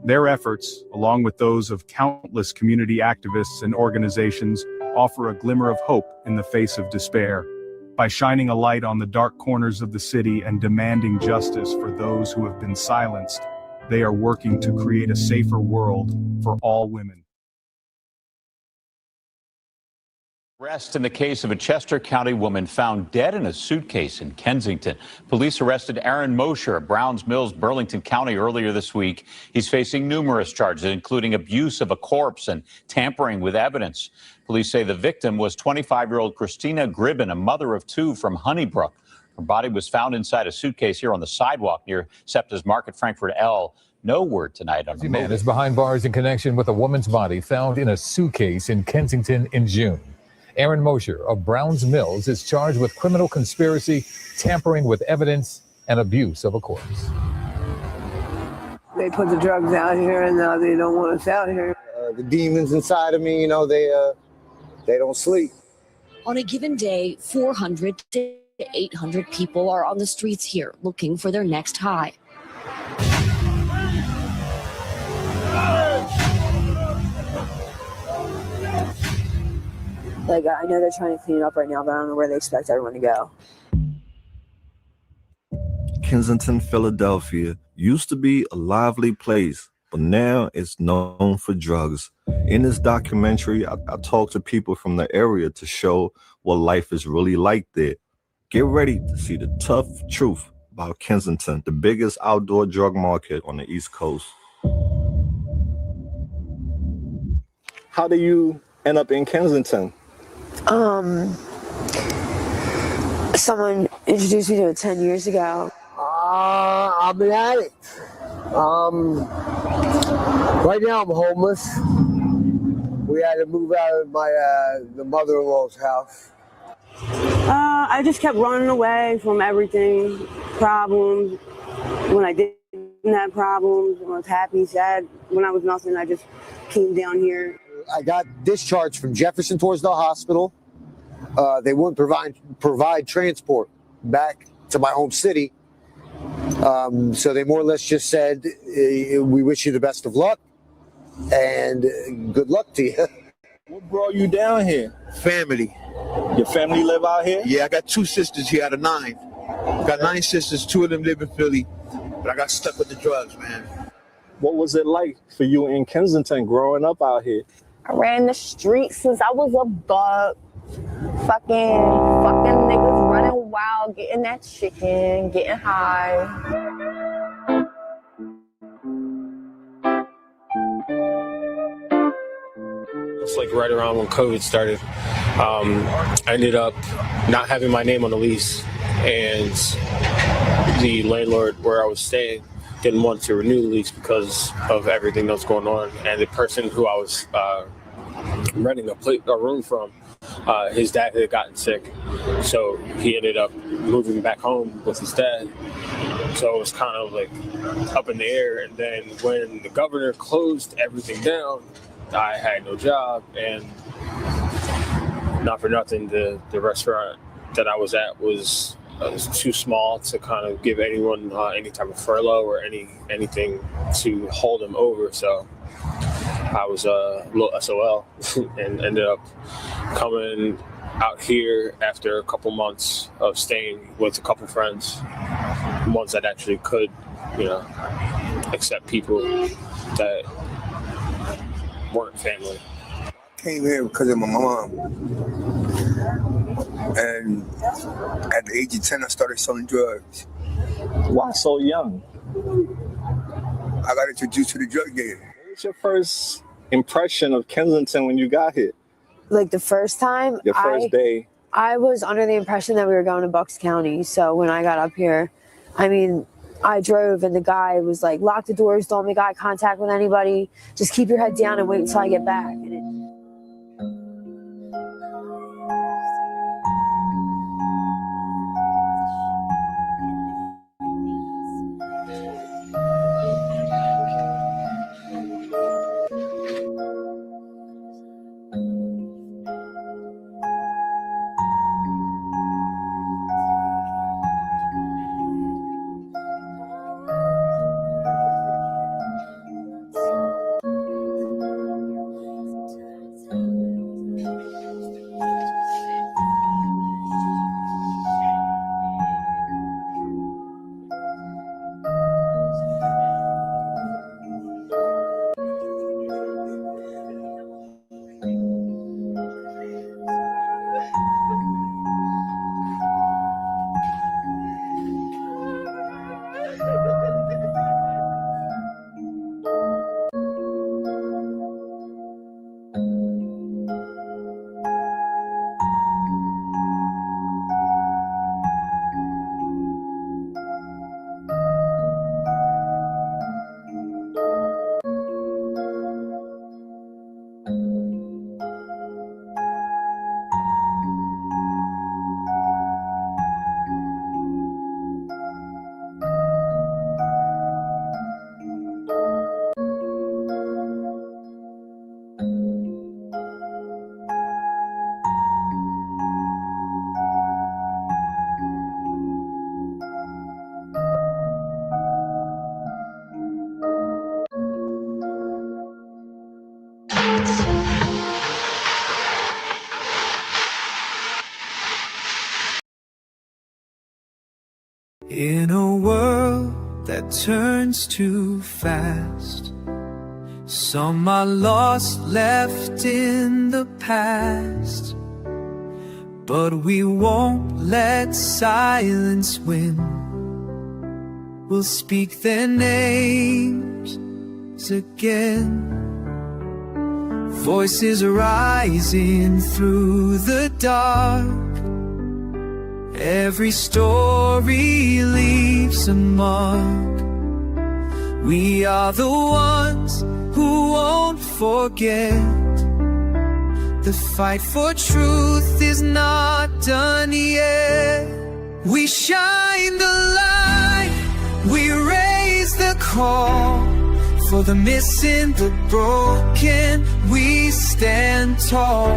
Their efforts, along with those of countless community activists and organizations, offer a glimmer of hope in the face of despair. By shining a light on the dark corners of the city and demanding justice for those who have been silenced, they are working to create a safer world for all women. Arrest in the case of a Chester County woman found dead in a suitcase in Kensington. Police arrested Aaron Mosher of Browns Mills, Burlington County earlier this week. He's facing numerous charges, including abuse of a corpse and tampering with evidence. Police say the victim was 25-year-old Christina Gribben, a mother of two from Honeybrook. Her body was found inside a suitcase here on the sidewalk near SEPTA's Market Frankfurt L. No word tonight on the man is behind bars in connection with a woman's body found in a suitcase in Kensington in June. Aaron Mosher of Browns Mills is charged with criminal conspiracy, tampering with evidence, and abuse of a corpse. They put the drugs out here, and now they don't want us out here. The demons inside of me, they don't sleep. On a given day, 400 to 800 people are on the streets here looking for their next high. Like, I know they're trying to clean it up right now, but I don't know where they expect everyone to go. Kensington, Philadelphia used to be a lively place, but now it's known for drugs. In this documentary, I talked to people from the area to show what life is really like there. Get ready to see the tough truth about Kensington, the biggest outdoor drug market on the East Coast. How do you end up in Kensington? Someone introduced me to it 10 years ago. I've been at it. Right now I'm homeless. We had to move out of my the mother-in-law's house. I just kept running away from everything, problems. When I didn't have problems, when I was happy, sad, when I was nothing, I just came down here. I got discharged from Jefferson towards the hospital. They wouldn't provide transport back to my home city. So they more or less just said, we wish you the best of luck and good luck to you. What brought you down here? Family. Your family live out here? Yeah, I got 2 sisters here out of 9. I got 9 sisters, 2 of them live in Philly, but I got stuck with the drugs, man. What was it like for you in Kensington growing up out here? I ran the streets since I was a buck. Fucking niggas running wild, getting that chicken, getting high. It's like right around when COVID started. I ended up not having my name on the lease, and the landlord where I was staying didn't want to renew the lease because of everything that's going on. And the person who I was renting a room from, his dad had gotten sick, so he ended up moving back home with his dad. So it was kind of like up in the air. And then when the governor closed everything down, I had no job, and not for nothing, the restaurant that I was at was too small to kind of give anyone any type of furlough or anything to hold them over. So I was a little SOL and ended up coming out here after a couple months of staying with a couple friends, ones that actually could, accept people that weren't family. Came here because of my mom. And at the age of 10, I started selling drugs. Why so young? I got introduced to the drug game. What's your first impression of Kensington when you got here? Like the first time, Your first day? I was under the impression that we were going to Bucks County. So when I got up here, I drove and the guy was like, lock the doors, don't make eye contact with anybody, just keep your head down and wait until I get back. In a world that turns too fast, some are lost, left in the past. But we won't let silence win. We'll speak their names again. Voices rising through the dark. Every story leaves a mark. We are the ones who won't forget. The fight for truth is not done yet. We shine the light, we raise the call. For the missing, the broken, we stand tall.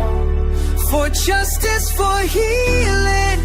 For justice, for healing,